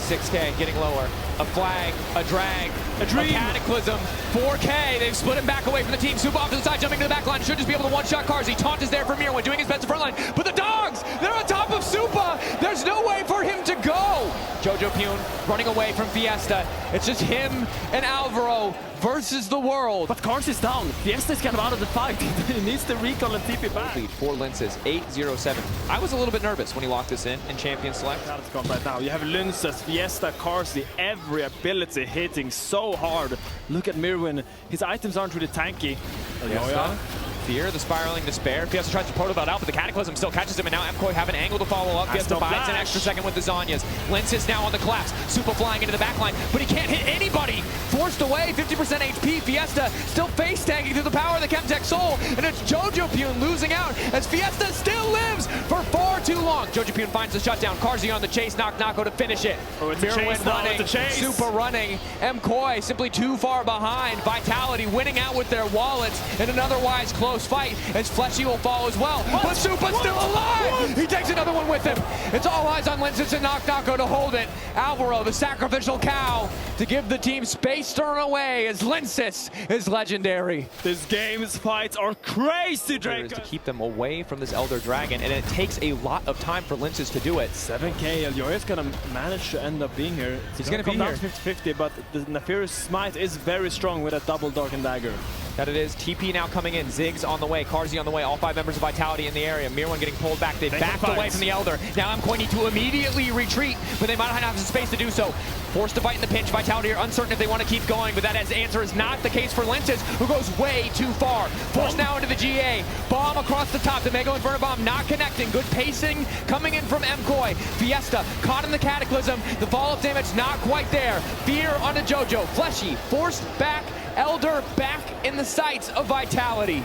6K, getting lower. A flag, a drag, a dream, a cataclysm. 4K, they've split him back away from the team. Supa off to the side, jumping to the back line. Should just be able to one-shot Carzzy. Taunt is there for Mirwan, doing his best to front line. But the dogs, they're on top of Supa. There's no way for him to go. Jojo Pune running away from Fiesta. It's just him and Alvaro versus the world. But Carzzy's down. Fiesta is kind of out of the fight. He needs to recall and TP back. Lead for Linces, 8-0-7. I was a little bit nervous when he locked this in Champion Select. Let's come right now. You have Linces, Fiesta, Carzzy, every ability hitting so hard. Look at Mirwan. His items aren't really tanky. Fiesta. Fear, the Spiraling Despair. Fiesta tries to proto belt out, but the Cataclysm still catches him, and now MKOI have an angle to follow up. Fiesta buys an extra second with the Zhonya's. Linces now on the collapse. Supa flying into the backline, but he can't hit anybody. Forced away, 50% HP. Fiesta still face tanking through the power of the Chemtech Soul, and it's Jojo Pune losing out as Fiesta still lives for far too long. Jojo Pune finds the shutdown. Carzzy on the chase, Nako to finish it. Oh, it's a chase now, it's a chase. Supa running. MKOI simply too far behind. Vitality winning out with their wallets in an otherwise close fight as Fleshy will fall as well. But Supa's still alive! He takes another one with him. It's all eyes on Linces and Nako to hold it. Alvaro, the sacrificial cow, to give the team space to run away as Linces is legendary. This game's fights are crazy, Drakos. To keep them away from this Elder Dragon, and it takes a lot of time for Linces to do it. 7K, Elyoya's gonna manage to end up being here. He's gonna come down to 50-50, but the Nefarious Smite is very strong with a double Darkened Dagger. That it is. TP now coming in. Ziggs on the way. Carzzy on the way. All 5 members of Vitality in the area. Mirwan getting pulled back. They've backed away from the Elder. Now MKOI need to immediately retreat, but they might not have the space to do so. Forced to fight in the pinch. Vitality are uncertain if they want to keep going, but that answer is not the case for Linces, who goes way too far. Forced now into the GA. Bomb across the top. The Mega Inferno Bomb not connecting. Good pacing coming in from MKOI. Fiesta caught in the Cataclysm. The follow-up damage not quite there. Fear onto Jojo. Fleshy forced back. Elder back in the sights of Vitality.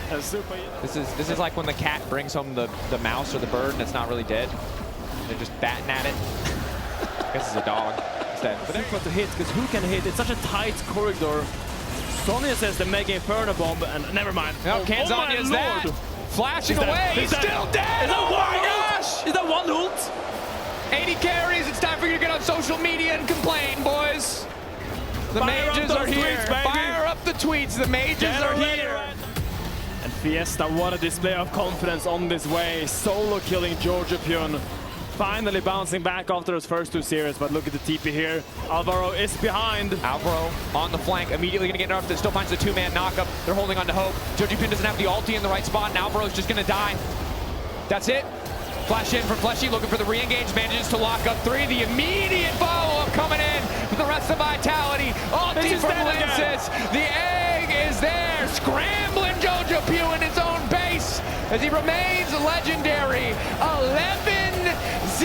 This is like when the cat brings home the mouse or the bird and it's not really dead. They're just batting at it. I guess it's a dog instead. But that's what to hit, because who can hit? It's such a tight corridor. Zhonya says the Mega Inferno Bomb, and never mind. No, can't Zhonya's that. Flashing away, he's still dead! Oh my gosh! Is that one ult? 80 carries, it's time for you to get on social media and complain, boys. The mages are here. Fire up the tweets. The mages are here. And Fiesta, what a display of confidence on this way. Solo killing Jojo Pune. Finally bouncing back after his first 2 series, but look at the TP here. Alvaro is behind. Alvaro on the flank, immediately going to get nerfed. Still finds the 2-man knockup. They're holding on to hope. Jojo Pune doesn't have the ulti in the right spot, and Alvaro's just going to die. That's it. Flash in from Fleshy, looking for the re-engage, manages to lock up 3. The immediate follow-up coming in for the rest of Vitality. Ulti from Linces. The egg is there, scrambling Jojo Pune in his own base as he remains legendary. 11-0-7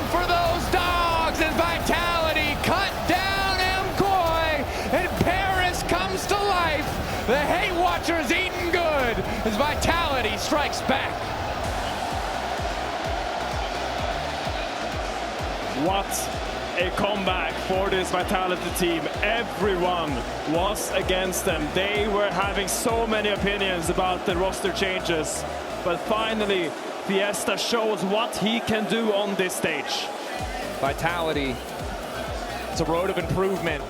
for those dogs as Vitality cut down MKOI and Paris comes to life. The Hate Watcher's eating good as Vitality strikes back. What a comeback for this Vitality team. Everyone was against them. They were having so many opinions about the roster changes. But finally, Fiesta shows what he can do on this stage. Vitality, it's a road of improvement.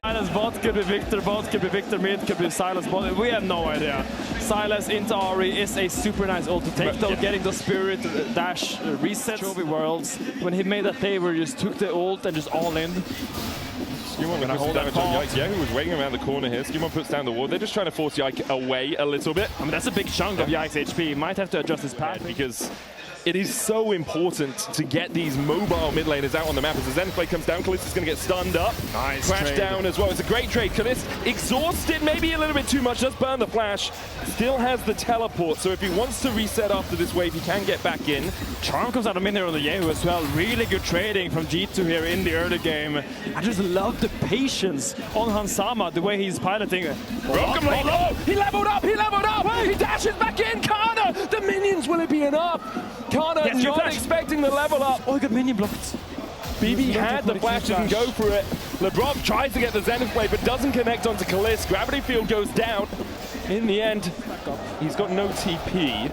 Silas bot could be Victor bot, could be Victor mid, could be Silas bot. We have no idea. Silas into Ari is a super nice ult to take though, getting the spirit dash reset. Trophy Worlds, when he made that play where he just took the ult and just all in. Skewmon gonna hold damage on Yike. Yeah, who was waiting around the corner here. Skewmon puts down the wall. They're just trying to force Yike away a little bit. I mean, that's a big chunk of Yike's HP. He might have to adjust his path because it is so important to get these mobile mid laners out on the map. As the Zen play comes down, Kalista's going to get stunned up. Nice Crash trade. down as well. It's a great trade. Kalista exhausted, maybe a little bit too much. Does burn the flash. Still has the teleport. So if he wants to reset after this wave, he can get back in. Charm comes out of mid here on the Yehu as well. Really good trading from G2 here in the early game. I just love the patience on Hansama, the way he's piloting. Broken lane. Oh, he leveled up. He leveled up. He dashes back in. Kana. The minions. Will it be enough? Kana Yes, not expecting the level up. Oh, he got minion blocked. BB had the flash, didn't go for it. LeBron tries to get the Zenith Blade, but doesn't connect onto Kalist. Gravity field goes down. In the end, he's got no TP.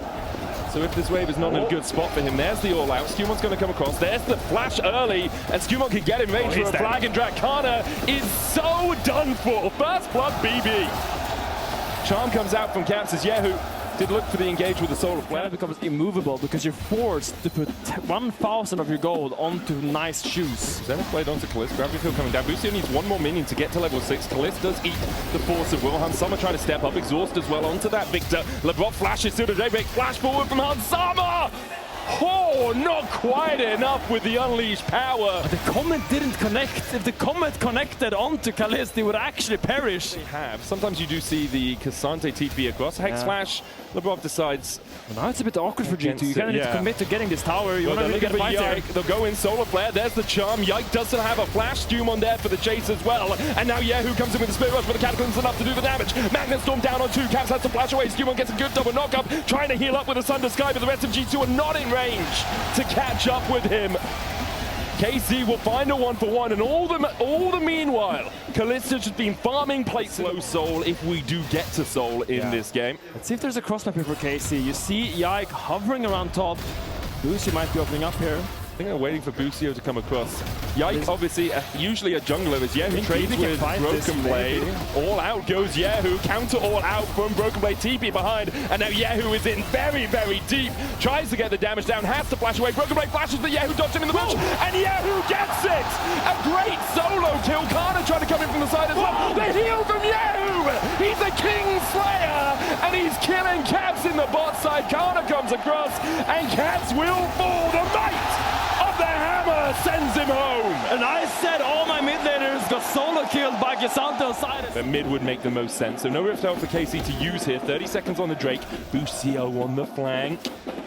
So if this wave is not in a good spot for him, there's the all-out. Skewmon's going to come across. There's the flash early, and Skewmon can get in range for a flag, and Drakana is so done for. First blood BB. Charm comes out from Caps as Yehu did look for the engage with the Solar Flare. It becomes immovable because you're forced to put 1,000 of your gold onto nice shoes. Zenith Blade onto Kalist. Gravity field coming down. Boostio needs one more minion to get to level 6. Kalist does eat the force of will. Hansama trying to step up. Exhaust as well onto that Victor. LeBron flashes through the daybreak. Flash forward from Hansama! Oh, not quite enough with the unleashed power. But the Comet didn't connect. If the Comet connected onto Kalist, he would actually perish. They have. Sometimes you do see the Cassante TP across. Hex Flash. LeBron decides. Well, now it's a bit awkward for G2. You kind of need to commit to getting this tower. You want to really get a fight here. They'll go in Solar Flare. There's the charm. Yike doesn't have a flash. Doom there for the chase as well. And now Yehu comes in with the Spirit Rush, but the Cataclysm's enough to do the damage. Magnet Storm down on 2. Caps has to flash away. Skewmon gets a good double knockup. Trying to heal up with the Sunder Sky, but the rest of G2 are not in range to catch up with him. KC will find a 1-for-1, and all the meanwhile, Kalista's just been farming plates. Slow Soul if we do get to Soul in this game. Let's see if there's a cross map here for KC. You see Yike hovering around top. Boostio might be opening up here. I think they're waiting for Boostio to come across. Yike, obviously, usually a jungler, is Yehu trades with Broken Blade. All out goes Yehu, counter all out from Broken Blade, TP behind, and now Yehu is in very, very deep. Tries to get the damage down, has to flash away. Broken Blade flashes, but Yehu dodged him in the bush, and Yehu gets it! A great solo kill. Kana trying to come in from the side as well. The heal from Yehu! He's a King Slayer, and he's killing Caps in the bot side. Kana comes across, and Caps will fall. The might of the hammer sends him home. And I said all my mid laners got solo killed by Gisanto's side. The mid would make the most sense. So no Rift Out for KC to use here. 30 seconds on the Drake. Boostio on the flank.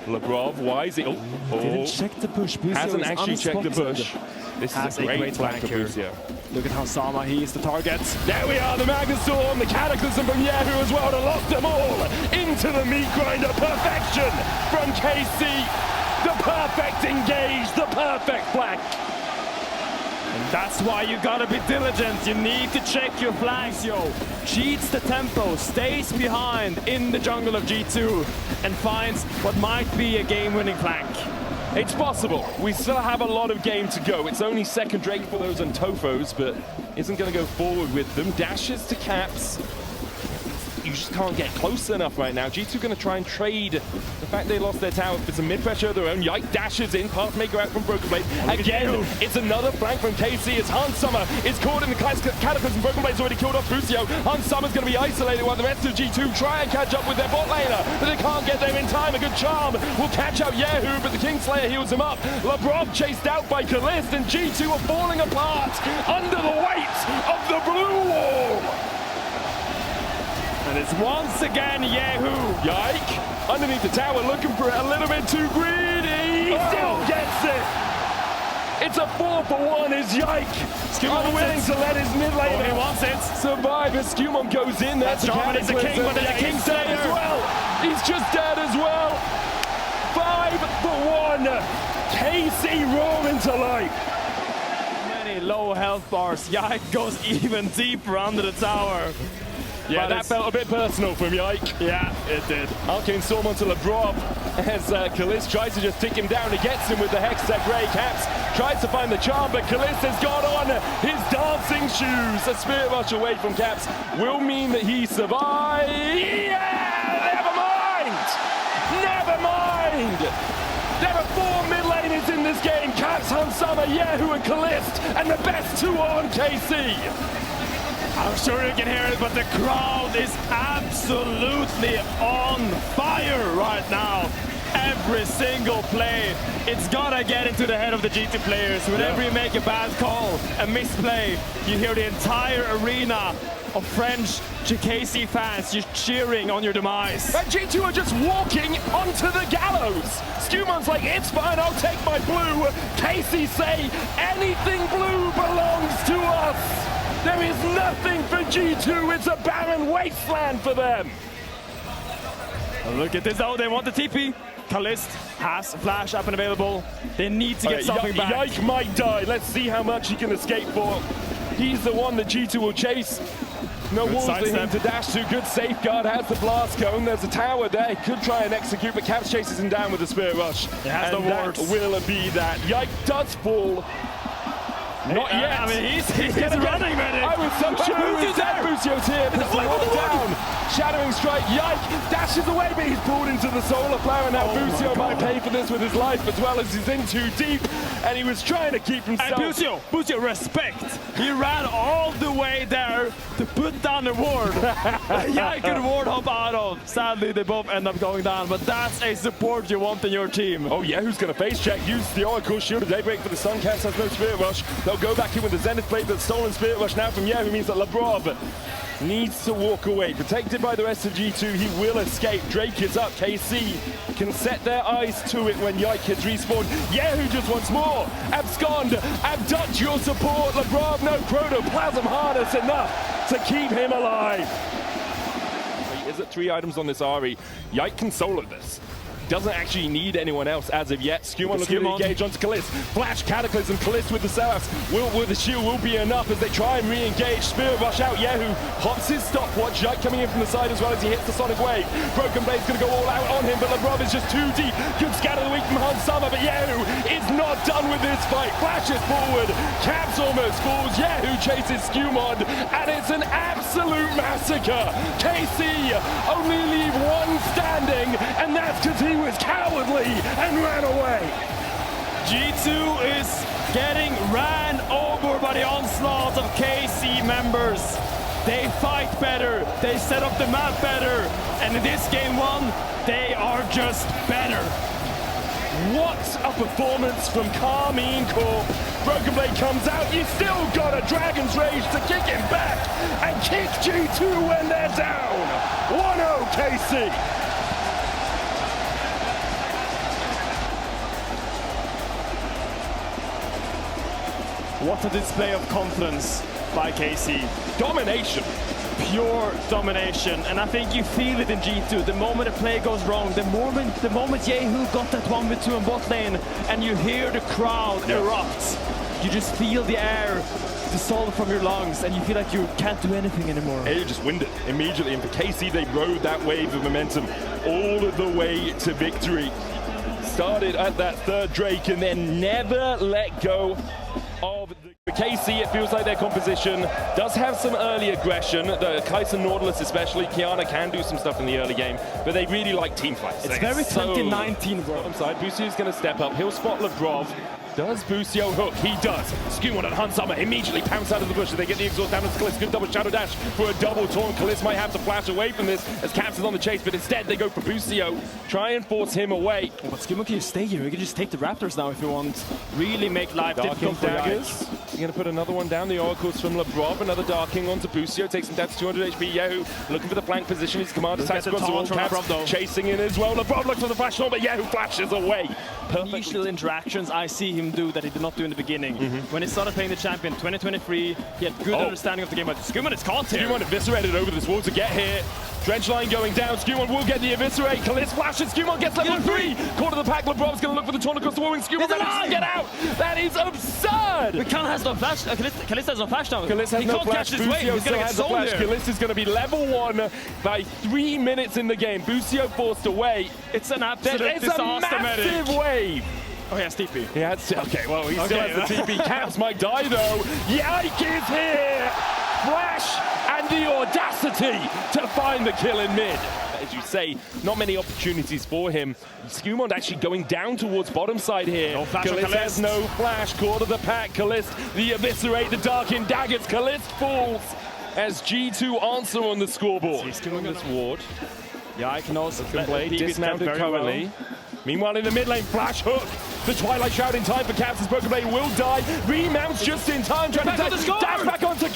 Lebrov, why is it? Didn't check the bush. Boostio hasn't actually checked the bush. This is a great flank for Boostio. Look at Hansama, he's the target. There we are, the Magnet Storm, the Cataclysm from Yehu as well to lock them all into the meat grinder. Perfection from KC. The perfect engage, the perfect flank. And that's why you gotta be diligent. You need to check your flanks, yo. Cheats the tempo, stays behind in the jungle of G2, and finds what might be a game-winning flank. It's possible. We still have a lot of game to go. It's only second Drake for those on Tofos, but isn't going to go forward with them. Dashes to Caps. You just can't get close enough right now. G2 going to try and trade the fact they lost their tower for some mid-pressure of their own. Yike dashes in, Pathmaker out from Broken Blade. Again, it's another flank from KC as Hansama is caught in the Cataclysm. Broken Blade's already killed off Boostio. Hansama's going to be isolated while the rest of G2 try and catch up with their bot laner, but they can't get there in time. A good charm will catch out Yehu, but the Kingslayer heals him up. Lebrov chased out by Kalist, and G2 are falling apart under the weight of the blue wall. And it's once again Yehu. Yike, underneath the tower, looking for it a little bit too greedy. He still gets it. It's a 4-for-1 as Yike unwilling to let his mid laner he wants it. survive as Skewmon goes in. That's a King, but there's a King dead as well. He's just dead as well. 5-for-1. KC roaring to life. very low health bars. Yike goes even deeper under the tower. Yeah, But that felt a bit personal from Yike. Yeah, it did. Arcane Storm onto Labrov as Kalis tries to just tick him down. He gets him with the Hextech Ray. Caps tries to find the charm, but Kalis has got on his dancing shoes. A Spirit Rush away from Caps will mean that he survives. Yeah! Never mind! Never mind! There are 4 mid laners in this game. Caps, Hansama, Yehu and Kalist, and the best 2 are on KC. I'm sure you can hear it, but the crowd is absolutely on fire right now. Every single play, it's gotta get into the head of the G2 players. Whenever you make a bad call, a misplay, you hear the entire arena of French GKC fans just cheering on your demise. And G2 are just walking onto the gallows. Scumon's like, it's fine, I'll take my blue. KC say, anything blue belongs to us. There is nothing for G2, it's a barren wasteland for them. Look at this, though, they want the TP. Kalist has flash up and available. They need to get something back. Yike might die, let's see how much he can escape for. He's the one that G2 will chase. No Good walls for him sidestep. to dash to. Good safeguard, has the blast cone. There's a tower there. He could try and execute, but Caps chases him down with the Spirit Rush. It has and the that wards. will be that. Yike does fall. Not yet. I mean, he's gonna running, get, man. I was so sure it was there. Busio's here, but it's slowed down. Shadowing strike, Yike dashes away, but he's pulled into the solar flower. Now Busio might pay for this with his life as well as he's in too deep, and he was trying to keep himself. And Busio, respect. He ran all the way there to put down the ward. Yike could ward hop out of. Sadly, they both end up going down, but that's a support you want in your team. Oh yeah, who's going to face check? Use the Oracle Shield of Daybreak for the Sun. Caps has no Spirit Rush. They'll go back in with the Zenith Blade, but stolen Spirit Rush now from Yehu means that Labrov needs to walk away. Protected by the rest of G2, he will escape. Drake is up. KC can set their eyes to it when Yike has respawned. Yehu just wants more. Abscond, abduct your support. Labrov, no protoplasm harness enough to keep him alive. Is it 3 items on this Ari? Yike can solo this. Doesn't actually need anyone else as of yet. Skumon looking to engage onto Kalist. Flash Cataclysm, Kalist with the Saras. Will the shield will be enough as they try and re-engage. Spirit Rush out. Yehu hops his stopwatch. Yike coming in from the side as well as he hits the Sonic Wave. Broken Blade's going to go all out on him, but Labrov is just too deep. Could scatter the weak from Hansama, but Yehu is not done with this fight. Flashes forward. Caps almost falls. Yehu chases Skumon, and it's an absolute massacre. KC only leave one standing, and that's because he was cowardly and ran away. G2 is getting ran over by the onslaught of KC members. They fight better, they set up the map better, and in this game 1, they are just better. What a performance from Carmine Corp. Broken Blade comes out, you still got a Dragon's Rage to kick him back and kick G2 when they're down. 1-0 KC. What a display of confidence by KC. Domination. Pure domination, and I think you feel it in G2. The moment a play goes wrong, the moment Yehu got that 1v2 in bot lane, and you hear the crowd erupt, you just feel the air dissolve from your lungs, and you feel like you can't do anything anymore. You just wind it immediately, and for KC, they rode that wave of momentum all the way to victory. Started at that 3rd Drake, and then never let go of the... For KC, it feels like their composition does have some early aggression. The Kaisen Nautilus especially, Kiana can do some stuff in the early game, but they really like team fights. It's very 2019, bro. Bottom side, Busio's going to step up. He'll spot Labrov. Does Busio hook? He does. Skumon and Hansama immediately pounce out of the bush. They get the exhaust down to Kalist. Good double shadow dash for a double taunt. Kalist might have to flash away from this as Caps is on the chase, but instead they go for Busio. Try and force him away. Oh, but Skumon can stay here. We can just take the Raptors now if you want. Really make life Darking difficult for daggers. You're going to put another one down. The Oracles from Labrov. Another Darking onto Busio. Takes him down to 200 HP. Yehu looking for the flank position. His commander attacks across the wall. Caps chasing in as well. Labrov looks for the flash on, but Yehu flashes away. Initial interactions I see him do that he did not do in the beginning. When he started playing the champion 2023, he had good understanding of the game, but Skumon is caught here. Skumon eviscerated over this wall to get here. Drench line going down. Skumon will get the eviscerate. Kalist flashes. Skumon gets level 3. Caught to the pack. Labrov's going to look for the taunt across the wall, and Skumon manages to get out. That is absurd. absurd! But Khan has no flash. Kalista has no flash now. Kalista has he no can't flash. catch this wave. Busio He's still gonna get has a sold flash. here. Kalista's going to be level 1 by 3 minutes in the game. Busio forced away. It's an absolute It's a disaster, massive medic. wave. Oh, he has TP. He had okay, well, he still Okay. has the TP. Caps might die though. Yike is here! Flash and the audacity to find the kill in mid. As you say, not many opportunities for him. Skumond actually going down towards bottom side here. No flash on Kalist has Kalist. no flash. Core to the pack. Kalist, the eviscerate, the dark in daggers. Kalist falls as G2 answer on the scoreboard. He's still on this ward. Yeah, I can also Blade DB dismounted very currently. well. Meanwhile, in the mid lane, flash hook. The Twilight Shroud in time for Caps. Broken Blade will die. Remounts just in time, trying Back on to the score! dash back onto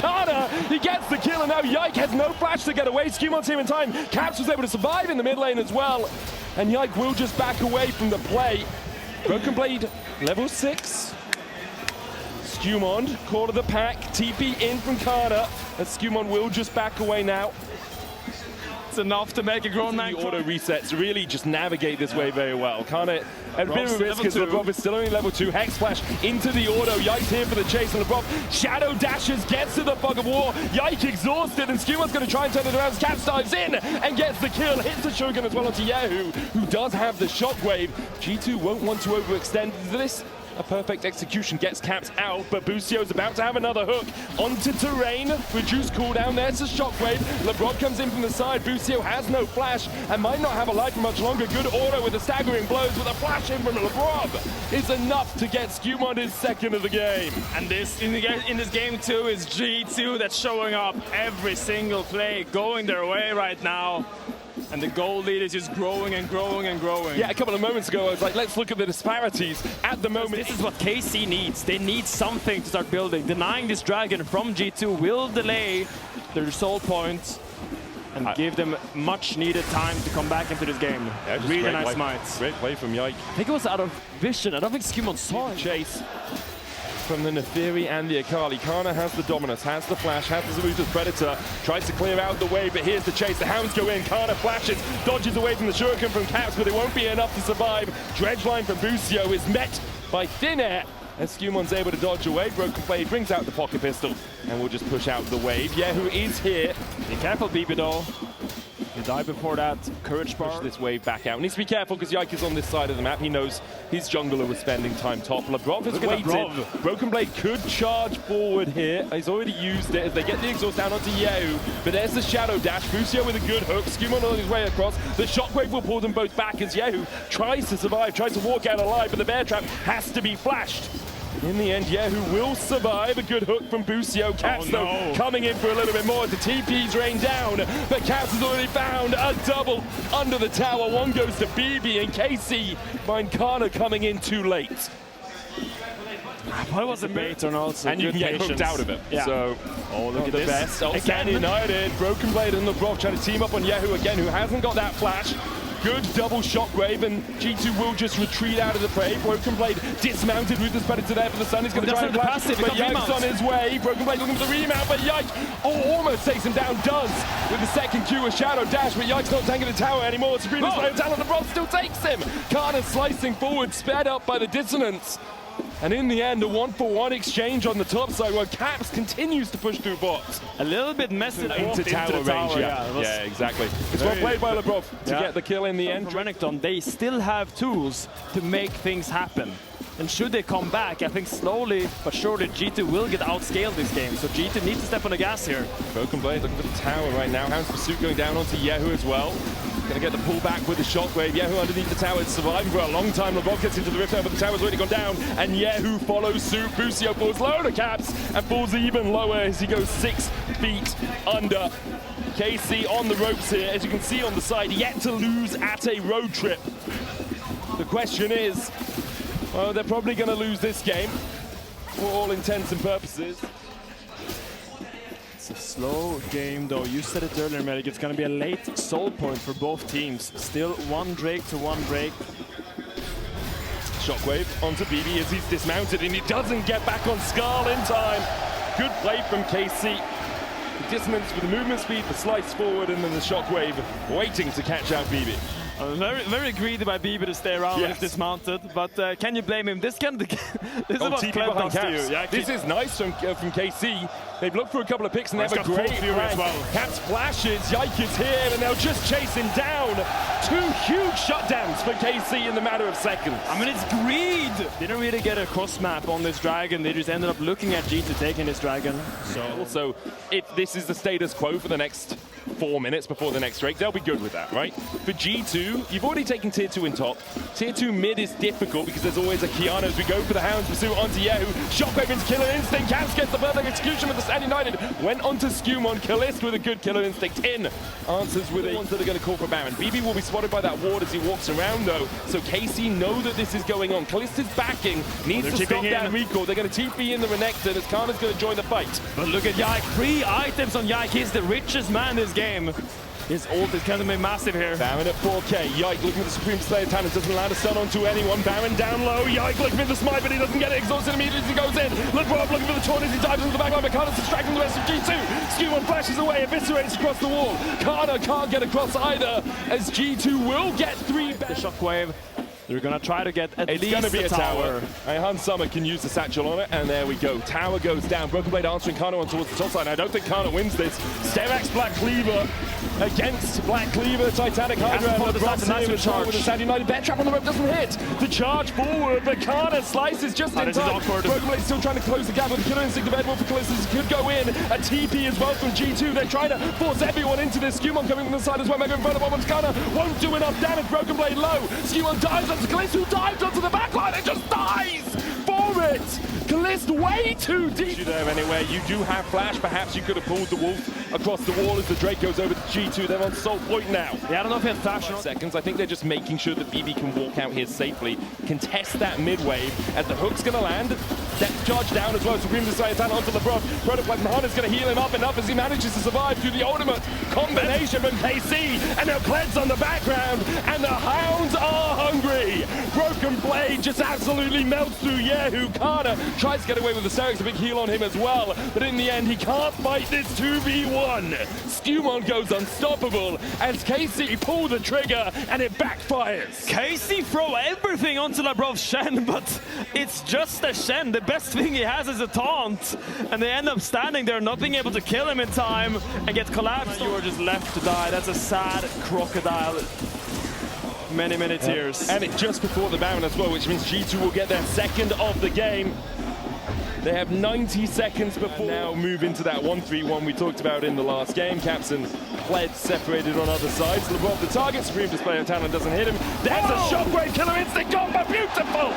Kana. He gets the kill, and now Yike has no flash to get away. Skumond's here in time. Caps was able to survive in the mid lane as well. And Yike will just back away from the play. Broken Blade, level 6. Skumond, core of the pack. TP in from Kana. And Skumond will just back away now. It's enough to make a grown man. The auto resets really just navigate this way very well. Kana at a bit of a risk as LeBron is still only level 2. Hex Flash into the auto. Yike's here for the chase, and LeBron shadow dashes, gets to the fog of war. Yike exhausted, and Skumond's going to try and turn it around. Caps dives in and gets the kill. Hits the Shogun as well onto Yahoo, who does have the shockwave. G2 won't want to overextend this. A perfect execution gets Caps out, but Busio's about to have another hook onto terrain. Reduced cooldown, there's a shockwave. LeBron comes in from the side. Busio has no flash and might not have a life for much longer. Good auto with the staggering blows, with a flash in from LeBron is enough to get Skumond his second of the game. And this in this game too is G2 that's showing up every single play, going their way right now. And the goal lead is just growing and growing and growing. Yeah, a couple of moments ago, I was like, let's look at the disparities. At the moment, this is what KC needs. They need something to start building. Denying this dragon from G2 will delay their soul points and give them much needed time to come back into this game. Yeah, really nice smites. Great play from Yike. I think it was out of vision. I don't think Skumond saw it. Chase from the Neferi and the Akali. Kana has the dominance, has the flash, has the Zabuza's Predator, tries to clear out the way, but here's the chase. The Hounds go in, Kana flashes, dodges away from the Shuriken from Caps, but it won't be enough to survive. Dredge line from Busio is met by thin air, and Skumond's able to dodge away. Broken Blade brings out the pocket pistol, and we'll just push out the wave. Yahoo is here. Be careful, BB though. You die before that courage bar. Push this wave back out. Needs to be careful because Yike is on this side of the map. He knows his jungler was spending time top. Labrov has waited. Broken Blade could charge forward here. He's already used it as they get the exhaust down onto Yahoo. But there's the shadow dash. Busio with a good hook. Skumond on his way across. The shockwave will pull them both back as Yahoo tries to survive, tries to walk out alive, but the bear trap has to be flashed. In the end, Yahoo will survive. A good hook from Busio. Caps, though, coming in for a little bit more. The TP's rained down, but Caps has already found a double under the tower. One goes to BB, and KC find Kana coming in too late. What was the bait on also? And you can get hooked out of it. Yeah. So, look at the this. best. Oh, Again. United. Broken Blade and LeBron trying to team up on Yahoo again, who hasn't got that flash. Good double shockwave, and G2 will just retreat out of the fray. Broken Blade dismounted with the Predator there for the Sun. He's going to try and flash, but Yike's on his way. Broken Blade looking for the remount, but Yike almost takes him down. Does with the second Q, a shadow dash, but Yike's not tanking the tower anymore. Sabrina's laying down on the Rob, still takes him. Kana slicing forward, sped up by the dissonance. And in the end, a 1-for-1 exchange on the top side, while Caps continues to push through bots. A little bit messy Into tower range, yeah, exactly. It's well played by Labrov to get the kill in the end. From Renekton, they still have tools to make things happen. And should they come back, I think slowly but surely G2 will get outscaled this game. So G2 needs to step on the gas here. Broken Blade looking for the tower right now. Hound's Pursuit going down onto Yahoo as well. Gonna get the pullback with the shockwave. Yahoo underneath the tower is surviving for a long time. LeBron gets into the rift, but the tower's already gone down. And Yahoo follows suit. Busio falls low to Caps and falls even lower as he goes 6 feet under. KC on the ropes here, as you can see on the side, yet to lose at a road trip. The question is, well, they're probably going to lose this game for all intents and purposes. It's a slow game though. You said it earlier, Medic. It's going to be a late soul point for both teams. Still one Drake to one Drake. Shockwave onto BB as he's dismounted, and he doesn't get back on Skarl in time. Good play from KC. The dissonance with the movement speed, the slice forward, and then the shockwave waiting to catch out BB. Very, very greedy by BB to stay around when it's dismounted, but can you blame him? This is what TP Kled behind does to you. Caps. Yeah, This is nice from KC. They've looked for a couple of picks and they have a great as well. Caps flashes, Yike is here, and they'll just chase him down. 2 huge shutdowns for KC in the matter of seconds. I mean, it's greed! Didn't really get a cross map on this dragon. They just ended up looking at G2 taking this dragon. So also, if this is the status quo for the next 4 minutes before the next Drake, they'll be good with that, right? For G2, you've already taken tier 2 in top. Tier 2 mid is difficult because there's always a Kiana as we go for the Hounds pursuit onto Yehu. Shockwave into Killer Instinct. Caps gets the perfect execution with the Stand United. Went onto Skewmon. Kalist with a good Killer Instinct in. Answers with the ones that are going to call for Baron. BB will be spotted by that ward as he walks around though. So KC know that this is going on. Kalist is backing. Needs to stop that recall. They're going to TP in the Renekton as Kana's going to join the fight. But look at Yike. 3 items on Yike. He's the richest man this game. His ult is going to be massive here. Baron at 4K. Yike looking for the Supreme Slayer talent. Doesn't allow to stun onto anyone. Baron down low. Yike looking for the smite, but he doesn't get it. Exhausted immediately as he goes in. LeBron looking for the taunt as he dives into the back line. But Kana's distracting the rest of G2. Skewmon flashes away, eviscerates across the wall. Kana can't get across either as G2 will get 3 back. The shockwave. They're going to try to get at least It's going to be a tower. tower. Summer can use the satchel on it, and there we go. Tower goes down. Broken Blade answering Kana on towards the top side. I don't think Kana wins this. Sterak's Black Cleaver against Black Cleaver. Titanic Hydra. The charge with the Stand United. Bear Trap on the rope doesn't hit. The charge forward, but Kana slices just in time. Broken Blade still trying to close the gap with the Killer Instinct available for Callistus. Could go in. A TP as well from G2. They're trying to force everyone into this. Skewmon coming from the side as well. Mega in front of one. Kana won't do enough damage. Broken Blade low. Skewmon dives onto Kalist, who dives onto the backline and just dies for it. Kalist way too deep. There anyway. You do have flash. Perhaps you could have pulled the wolf across the wall as the Drake goes over to G2. They're on Salt Point now. Yeah, I don't know if he had flash or not. Seconds. I think they're just making sure that BB can walk out here safely, contest that mid wave as the hook's going to land. Depth charge down as well. Supreme Slayer talent onto LeBron. Protoplasm Hunter's going to heal him up enough as he manages to survive through the ultimate combination from KC. And now Kled's on the background, and the Hounds are hungry. Broken Blade just absolutely melts through Yehu. Kana tries to get away with the Sterak's, a big heal on him as well. But in the end, he can't fight this 2v1. Skewmon goes unstoppable as KC pull the trigger, and it backfires. KC throw everything onto Labrov's Shen, but it's just a Shen. The best thing he has is a taunt, and they end up standing there, not being able to kill him in time and get collapsed. You are just left to die. That's a sad crocodile. Many tears. And it's just before the Baron as well, which means G2 will get their second of the game. They have 90 seconds before now move into that 1-3-1 we talked about in the last game. Caps and Kled separated on other sides. LeBron, the target, Supreme Display of Talent doesn't hit him. There's a shockwave, Killer Instinct combo, beautiful!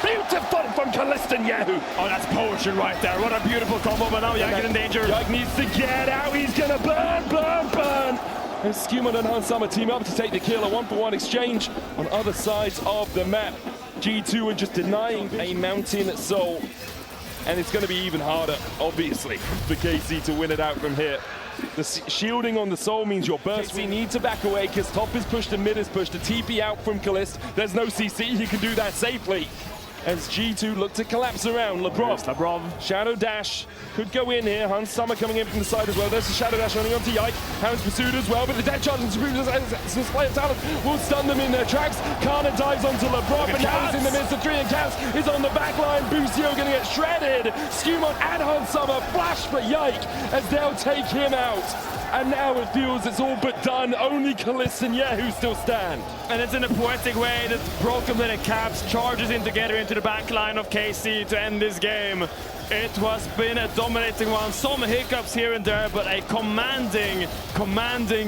Beautiful from Kalist and Yehu. Oh, that's poetry right there. What a beautiful combo, but now Yike in danger. Yike needs to get out. He's going to burn. And Skewmon and Hansama team up to take the kill. A 1-for-1 exchange on other sides of the map. G2 are just denying a Mountain Soul. And it's going to be even harder, obviously, for KC to win it out from here. The shielding on the Soul means your burst. We need to back away because top is pushed and mid is pushed. A TP out from Kalist. There's no CC. He can do that safely. As G2 look to collapse around. LeBron. Shadow Dash could go in here. Hans Summer coming in from the side as well. There's a Shadow Dash running onto Yike. Hounds pursued as well, but the dead charge and Supreme Display of Talent will stun them in their tracks. Kana dives onto LeBron, but now he's in the midst of 3, and Caps is on the back line. Busio going to get shredded. Skewmon and Hans Summer flash for Yike as they'll take him out. And now it feels it's all but done. Only Kalist and Yehu still stand. And it's in a poetic way that Broken Blade and Caps charges in together into the back line of KC to end this game. It has been a dominating one. Some hiccups here and there, but a commanding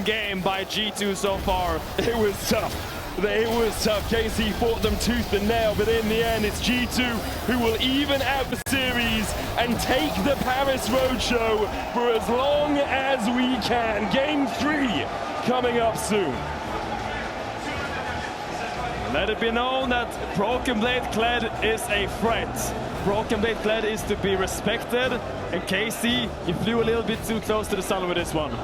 game by G2 so far. It was tough. It was tough. KC fought them tooth and nail, but in the end, it's G2 who will even out the series and take the Paris Roadshow for as long as we can. Game 3 coming up soon. Let it be known that Broken Blade Kled is a threat. Broken Blade Kled is to be respected, and KC, you flew a little bit too close to the sun with this one.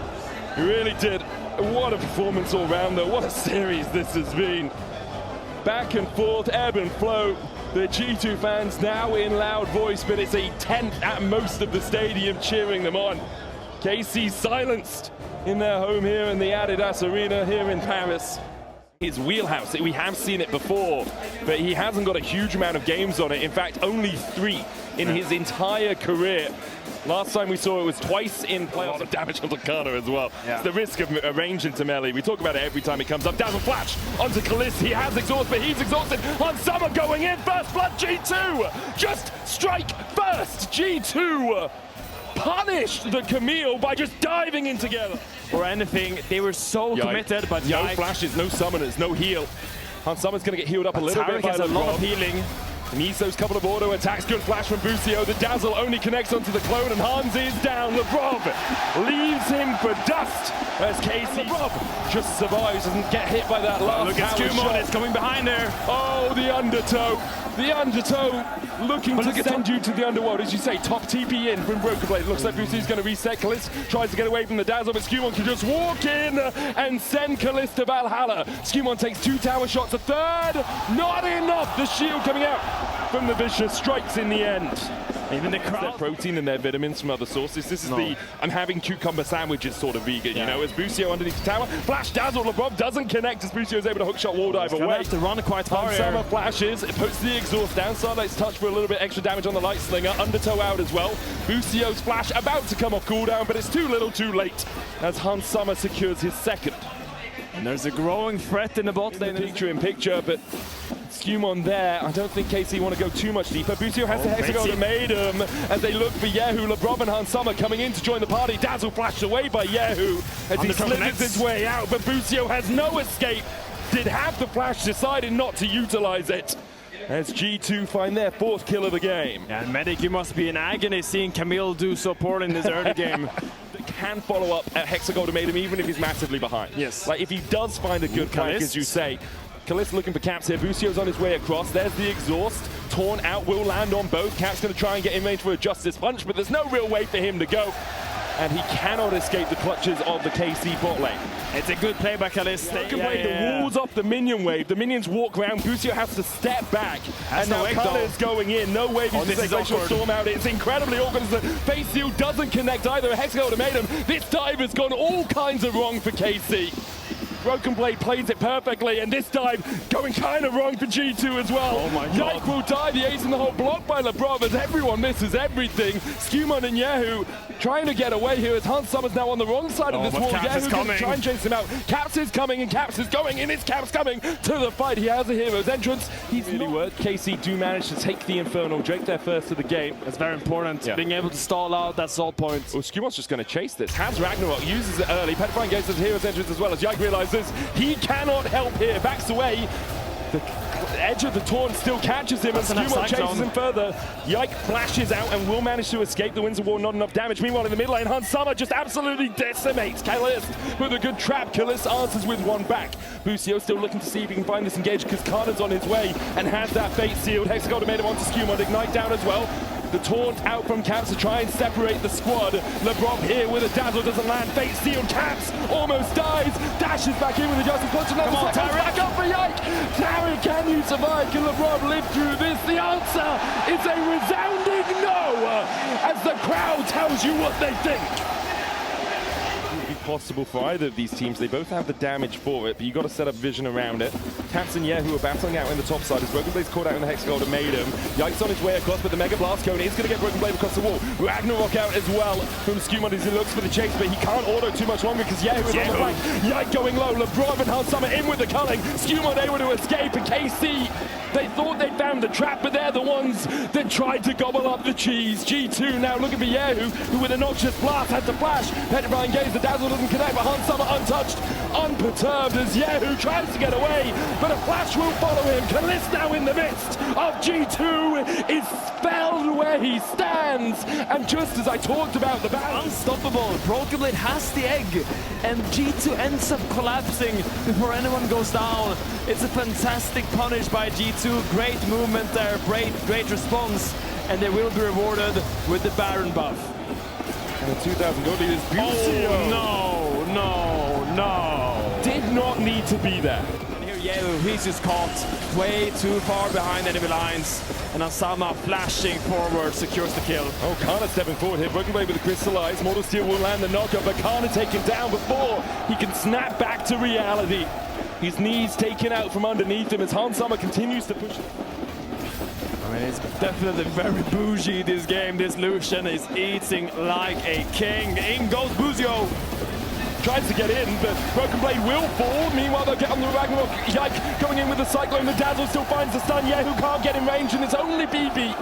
He really did. What a performance all round though. What a series this has been. Back and forth, ebb and flow. The G2 fans now in loud voice, but it's a tenth at most of the stadium cheering them on. KC silenced in their home here in the Adidas Arena here in Paris. his wheelhouse. We have seen it before, but he hasn't got a huge amount of games on it. In fact, only 3 in his entire career. Last time we saw it was twice in playoffs. A lot of damage onto Kana as well. Yeah. It's the risk of arranging to melee. We talk about it every time it comes up. Dazzle flash onto Kalist. He has exhaust, but he's exhausted. Hansama going in. First blood, G2. Just strike first. G2 punished the Camille by just diving in together. Or anything. They were so committed, but no flashes, no summoners, no heal. Hansama's going to get healed up a little bit. Has a lot of healing. Needs those couple of auto attacks. Good flash from Busio. The Dazzle only connects onto the clone, and Hans is down. Lebrov leaves him for dust as KC Lebrov just survives, doesn't get hit by that last look at Skumon, it's coming behind there. Oh, the undertow. The undertow looking to send you to the underworld. As you say, top TP in from Broken Blade. Looks like Busio's going to reset. Kalist tries to get away from the Dazzle, but Skumon can just walk in and send Kalist to Valhalla. Skumon takes 2 tower shots, a third. Not enough. The shield coming out from the Vicious strikes in the end. Even the crowd. Their protein and their vitamins from other sources. This is the I'm having cucumber sandwiches sort of vegan, you know, as Busio underneath the tower. Flash Dazzle, Lebrov doesn't connect as Busio is able to hookshot wall dive away. Have to run quite far. Summer flashes, it puts the exhaust down. Starlight's touch for a little bit extra damage on the Light Slinger. Undertow out as well. Busio's flash about to come off cooldown, but it's too little too late as Hansama secures his second. And there's a growing threat in the bot lane. Picture in picture, but Skumon there. I don't think KC want to go too much deeper. Busio has the Hexagon to Maidum as they look for Yehu. Lebrov and Hansama coming in to join the party. Dazzle flashed away by Yehu as he slithers his way out, but Busio has no escape. Did have the flash, decided not to utilize it. As G2 find their 4th kill of the game. And Medic, you must be in agony seeing Camille do so poorly in this early game. Can follow up at Hexagon to Maidum even if he's massively behind. Yes. Like if he does find a good flank, as you say. Kalist looking for Caps here. Busio's on his way across. There's the exhaust. Torn out will land on both. Cap's going to try and get in range for a Justice Punch, but there's no real way for him to go. And he cannot escape the clutches of the KC bot lane. It's a good play by Kalist. The walls off the minion wave. The minions walk around. Busio has to step back. And now Kana's going in. No wave. This is awkward. Storm out. It's incredibly awkward as the face seal doesn't connect either. Hexagon to Maidum. This dive has gone all kinds of wrong for KC. Broken Blade plays it perfectly, and this dive going kind of wrong for G2 as well. Oh my God. Yike will die, the ace in the hole blocked by Lebrov as everyone misses everything. Skumon and Yehu trying to get away here as Hansama's now on the wrong side of this wall. Yehu can try and chase him out. Caps is coming and Caps is going and it's Caps coming to the fight. He has a hero's entrance. He's really worked. KC do manage to take the Infernal Drake there first of the game. That's very important. Yeah. Being able to stall out that salt point. Well, Skumon's just going to chase this. Has Ragnarok, uses it early. Petrifying Gaze has hero's entrance as well as Yike realizes he cannot help here. Backs away. The edge of the taunt still catches him, and Skumon chases him further. Yike flashes out and will manage to escape the Winds of War, not enough damage. Meanwhile, in the mid lane, Hansama just absolutely decimates Kalist with a good trap. Kalist answers with one back. Busio still looking to see if he can find this engage because Kana's on his way and has that fate sealed. Hexagon made him onto Skumon, Ignite down as well. The taunt out from Caps to try and separate the squad. Lebrov here with a Dazzle, doesn't land. Fate sealed. Caps almost dies. Dashes back in with a Justice Punch. Come on, back up for Yike. Tarek, can you survive? Can Lebrov live through this? The answer is a resounding no, as the crowd tells you what they think. Possible for either of these teams. They both have the damage for it, but you got to set up vision around it. Caps and Yehu are battling out in the top side as Broken Blade's caught out in the Hexagon and Maidum. Yike's on his way across, but the Mega Blast Cone is going to get Broken Blade across the wall. Ragnarok out as well from Skumon as he looks for the chase, but he can't auto too much longer because Yehu is on the flank. Yike going low. Lebrov and Hansama in with the culling. Skumon able to escape, and KC, they thought they found the trap, but they're the ones that tried to gobble up the cheese. G2 now looking for Yehu, who with a Noxious Blast had to flash. Petrifying Gaze, the Dazzle doesn't connect, but Hansama untouched, unperturbed as Yehu tries to get away, but a flash will follow him. Kalist now in the midst of G2 is spelled where he stands, and just as I talked about the battle, unstoppable. Broken Blade has the egg, and G2 ends up collapsing before anyone goes down. It's a fantastic punish by G2. Great movement there, great response, and they will be rewarded with the Baron buff. And the 2,000 gold lead is Busio. Oh, no. Did not need to be there. And here Yehu, he's just caught way too far behind enemy lines. And Hansama flashing forward secures the kill. Oh, Kana stepping forward here. Broken Blade with the Crystallize. Mortal Steel will land the knockup, but Kana taken down before he can snap back to reality. His knees taken out from underneath him as Hansama continues to push. I mean, it's definitely very bougie this game. This Lucian is eating like a king. In goes Buzio. Tries to get in, but Broken Blade will fall. Meanwhile, they'll get on the Ragnarok. Yike going in with the Cyclone. The Dazzle still finds the stun. Yehu can't get in range, and it's only BB.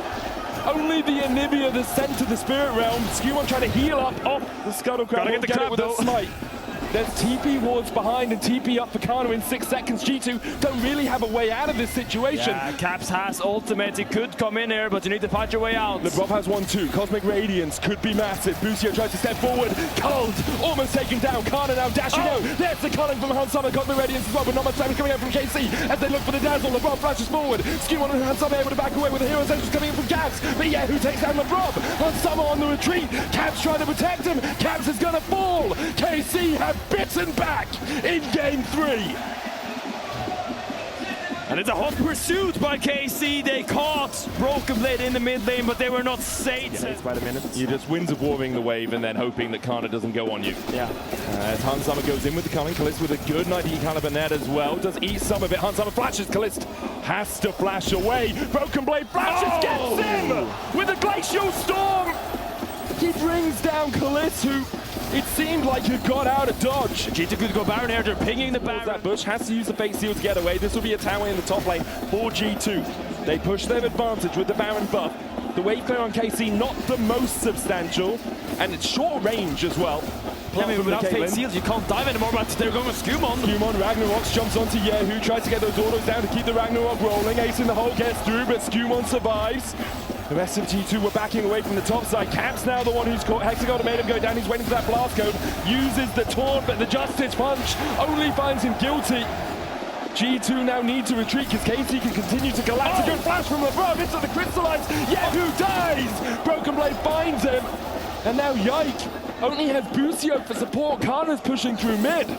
Only the Anivia that's sent to the Spirit Realm. Skewon trying to heal up off the Scuttle Crown. Gotta get the clap, with a smite. There's TP wards behind and TP up for Kana in 6 seconds. G2 don't really have a way out of this situation. Yeah, Caps has ultimate. He could come in here, but you need to fight your way out. Lebrov has 1-2. Cosmic Radiance could be massive. Busio tries to step forward. Cold almost taken down. Kana now dashing out. There's the culling from Hansama. Cosmic Radiance as well, but not much damage coming out from KC as they look for the Dazzle. Lebrov flashes forward. Skewon and Hansama able to back away with the Hero Essentials coming in from Caps. But yeah, who takes down Lebrov? Hansama on the retreat. Caps trying to protect him. Caps is gonna fall. KC have bitten back in game 3. And it's a hot pursuit by KC. They caught Broken Blade in the mid lane, but they were not safe. Yeah, by the minutes. You're just Winds of Warring the wave and then hoping that Kana doesn't go on you. Yeah. As Hansama goes in with the culling. Kalist with a good 90 caliber net as well. Does eat some of it. Hansama flashes. Kalist has to flash away. Broken Blade flashes, gets in with a Glacial Storm. He brings down Kalist, who it seemed like he got out of dodge. G2 could go Baron here. They're pinging the Baron. That Bush has to use the Fate Seal to get away. This will be a tower in the top lane for G2. They push their advantage with the Baron buff. The wave clear on KC not the most substantial, and it's short range as well. Yeah, I mean, without Fate Seals, you can't dive anymore, but they're going with Skewon. Skewon, Ragnaroks jumps onto Yehu, tries to get those autos down to keep the Ragnarok rolling. Ace in the hole gets through, but Skewon survives. The rest of G2 were backing away from the top side. Caps now the one who's caught. Hexagol made him go down. He's waiting for that blast code. Uses the taunt, but the Justice Punch only finds him guilty. G2 now need to retreat because KC can continue to collapse. A good flash from Lebrov into the crystallize. Yehu dies! Broken Blade finds him. And now Yike only has Busio for support. Kana's pushing through mid.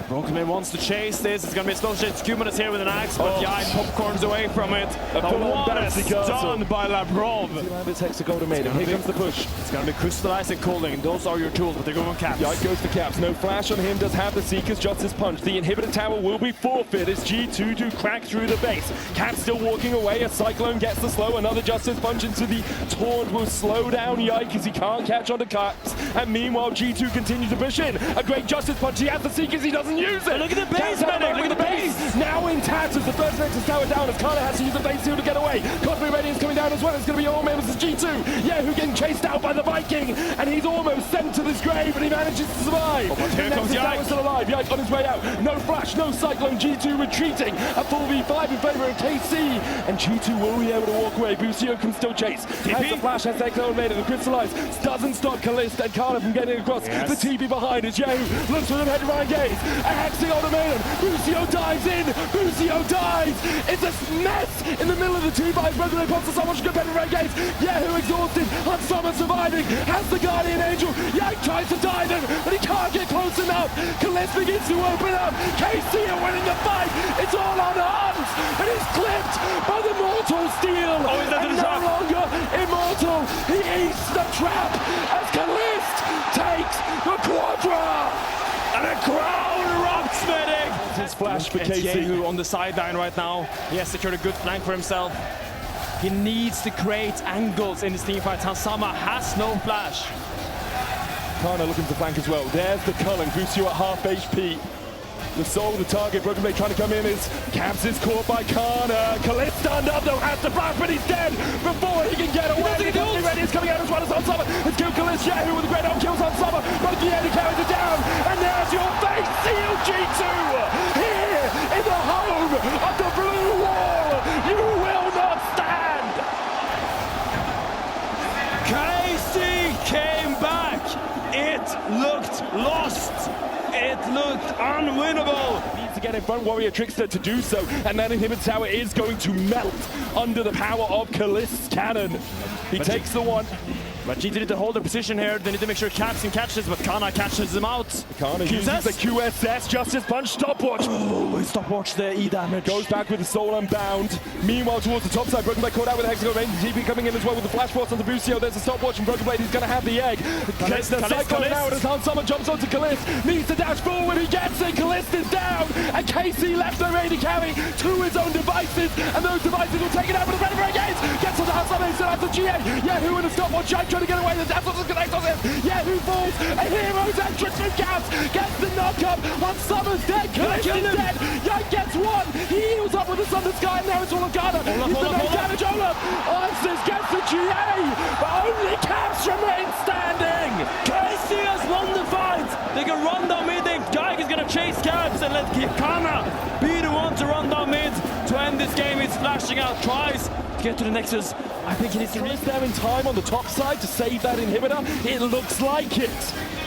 Broken Blade wants to chase this. It's going to be a slow chase. Skewman is here with an axe, but Yike popcorns away from it. What is done by Lebrov? This Hexagol made him. Here comes the push. It's going to be crystallized and cooling. Those are your tools, but they're going on Caps. Yike goes for Caps. No flash on him. Does have the Seeker's Justice Punch. The inhibitor tower will be forfeit as G2 do crack through the base. Caps still walking away. A Cyclone gets the slow. Another Justice Punch into the taunt will slow down Yike as he can't catch onto Caps. And meanwhile, G2 continue to push in. A great Justice Punch. He has the Seekers. He doesn't use it. Look at the base, man. Look at the base. Now in tatters. The first Nexus tower down as Kana has to use the Fate Seal to get away. Cosmic Radiance coming down as well. It's going to be all members of G2. Yeah, who getting chased out by the Viking. And he's almost sent to this grave, but he manages to survive. But here comes Yike. Still alive. Yike on his way out. No flash, no Cyclone. G2 retreating. A full V5 in favor of KC. And G2 will be able to walk away. Busio can still chase. Has the flash, has Hexagol made it. The crystallize doesn't stop Kalist and Kana from getting across. Yes. The TP behind is Yehu. Looks for them head to Ryan Gaze. A Hexagol made him. Busio dives in. Busio dies. It's a mess in the middle of the 2-5. Broken Blade pops to someone. Good better Ryan Gaze. Yehu exhausted. Hansama surviving. Has the Guardian Angel. Yike tries to dive him, but he can't get close enough. Kalist begins to open up. KC are winning the fight. It's all on Hans, and he's clipped by the Mortal Steel. And no longer immortal. He eats the trap as Kalist takes the Quadra. And a crowd erupts, medic. His flash for It's KC. Yehu on the sideline right now. He has secured a good flank for himself. He needs to create angles in this team fight. Hansama has no flash. Kana looking for flank as well. There's the culling. Busio at half HP. The soul of the target. Broken Blade trying to come in as Caps is caught by Kana. Kalist stand up though, has to flash, but he's dead before he can get away. He's ready. It's coming out as well as Hansama. It's killed Kalist. Yehu with a great arm kills Hansama. But Yehu carries it down. And there's your Fate Seal G2 here in the home of the blue wall. You will not stand. KC came back. It looked lost. It looked unwinnable. Needs to get in front, Warrior Trickster to do so, and that inhibitor tower is going to melt under the power of Kalist's cannon. He takes the one. But G2 need to hold their position here. They need to make sure Caps can catch this, but Kana catches him out. Kana uses the QSS, Justice Punch, stopwatch. Oh, stopwatch the E damage. Goes back with the Soul Unbound. Meanwhile, towards the top side, Broken Blade caught out with the Hexagon range. TP coming in as well with the Flash Force on the Busio. There's a stopwatch from Broken Blade. He's going to have the egg. Gets the Cyclone out as Hans Sommer jumps onto Kalist. Needs to dash forward. He gets it. Kalist is down. And KC left no way to carry to his own devices. And those devices will take it out with the Red Ray Gates. Gets on the Hans Sommer. He's still out to GA. Yahoo in the stopwatch. Giant trying to get away. The Death Watch connects on him. Yahoo falls. A hero's entrance from Caps. Gets the knock up. Hans Sommer's dead. Kalist is dead. Young gets one. He heals up with the Sun to Sky. And now it's all on Ghana. He's the main damage. Olaf. Answers gets the GA. But only Caps remain standing. KC has won the fight. They can run down mid. Gaik is going to chase Caps and let Kana be the one to run down mid to end this game. He's flashing out, tries to get to the Nexus. I think he needs to Is there in time on the top side to save that inhibitor? It looks like it.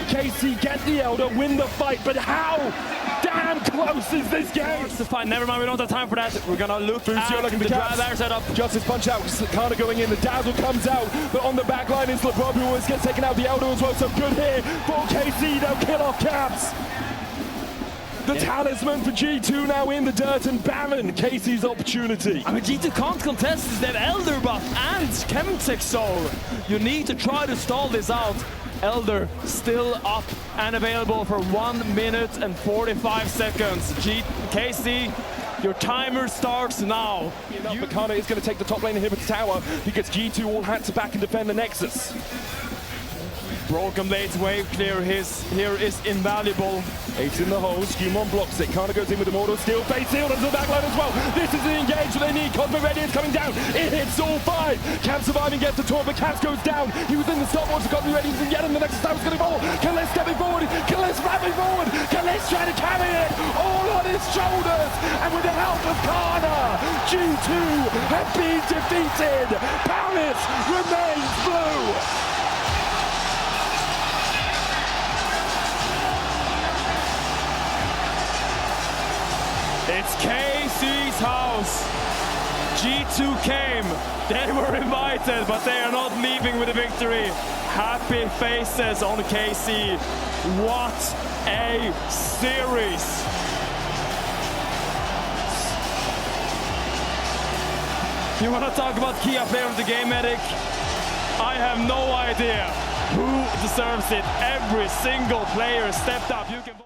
KC get the Elder, win the fight, but how damn close is this game? It's the fight. Never mind, we don't have time for that. We're gonna look at the drive air setup. Justice Punch out, Kana going in, the Dazzle comes out, but on the back line is LeBron who always gets taken out, the Elder as well, so good here for KC, they'll kill off Caps. The talisman for G2 now in the dirt and Baron, KC's opportunity. I mean, G2 can't contest this. They have Elder buff and Chemtech Soul. You need to try to stall this out. Elder still up and available for 1 minute and 45 seconds. KC, your timer starts now. But Kana is going to take the top lane inhibitor tower because G2 all had to back and defend the Nexus. Broken Blade's wave clear here is invaluable. Ace in the hole, Skewmon blocks it. Kana goes in with the Mortal Steel, face sealed onto the backline as well. This is the engage that they need. Cosmo Ready is coming down. It hits all 5. Cap surviving gets the taunt, but Caps goes down. He was in the stopwatch, Cosmo Ready isn't yet, and the next time is going to fall. Kalist stepping forward, Kalist rapping forward. Kalist trying to carry it, all on his shoulders. And with the help of Kana, G2 have been defeated. Paris remains blue. It's KC's house. G2 came. They were invited, but they are not leaving with a victory. Happy faces on KC. What a series. You want to talk about key player of the game, Medic? I have no idea who deserves it. Every single player stepped up. You can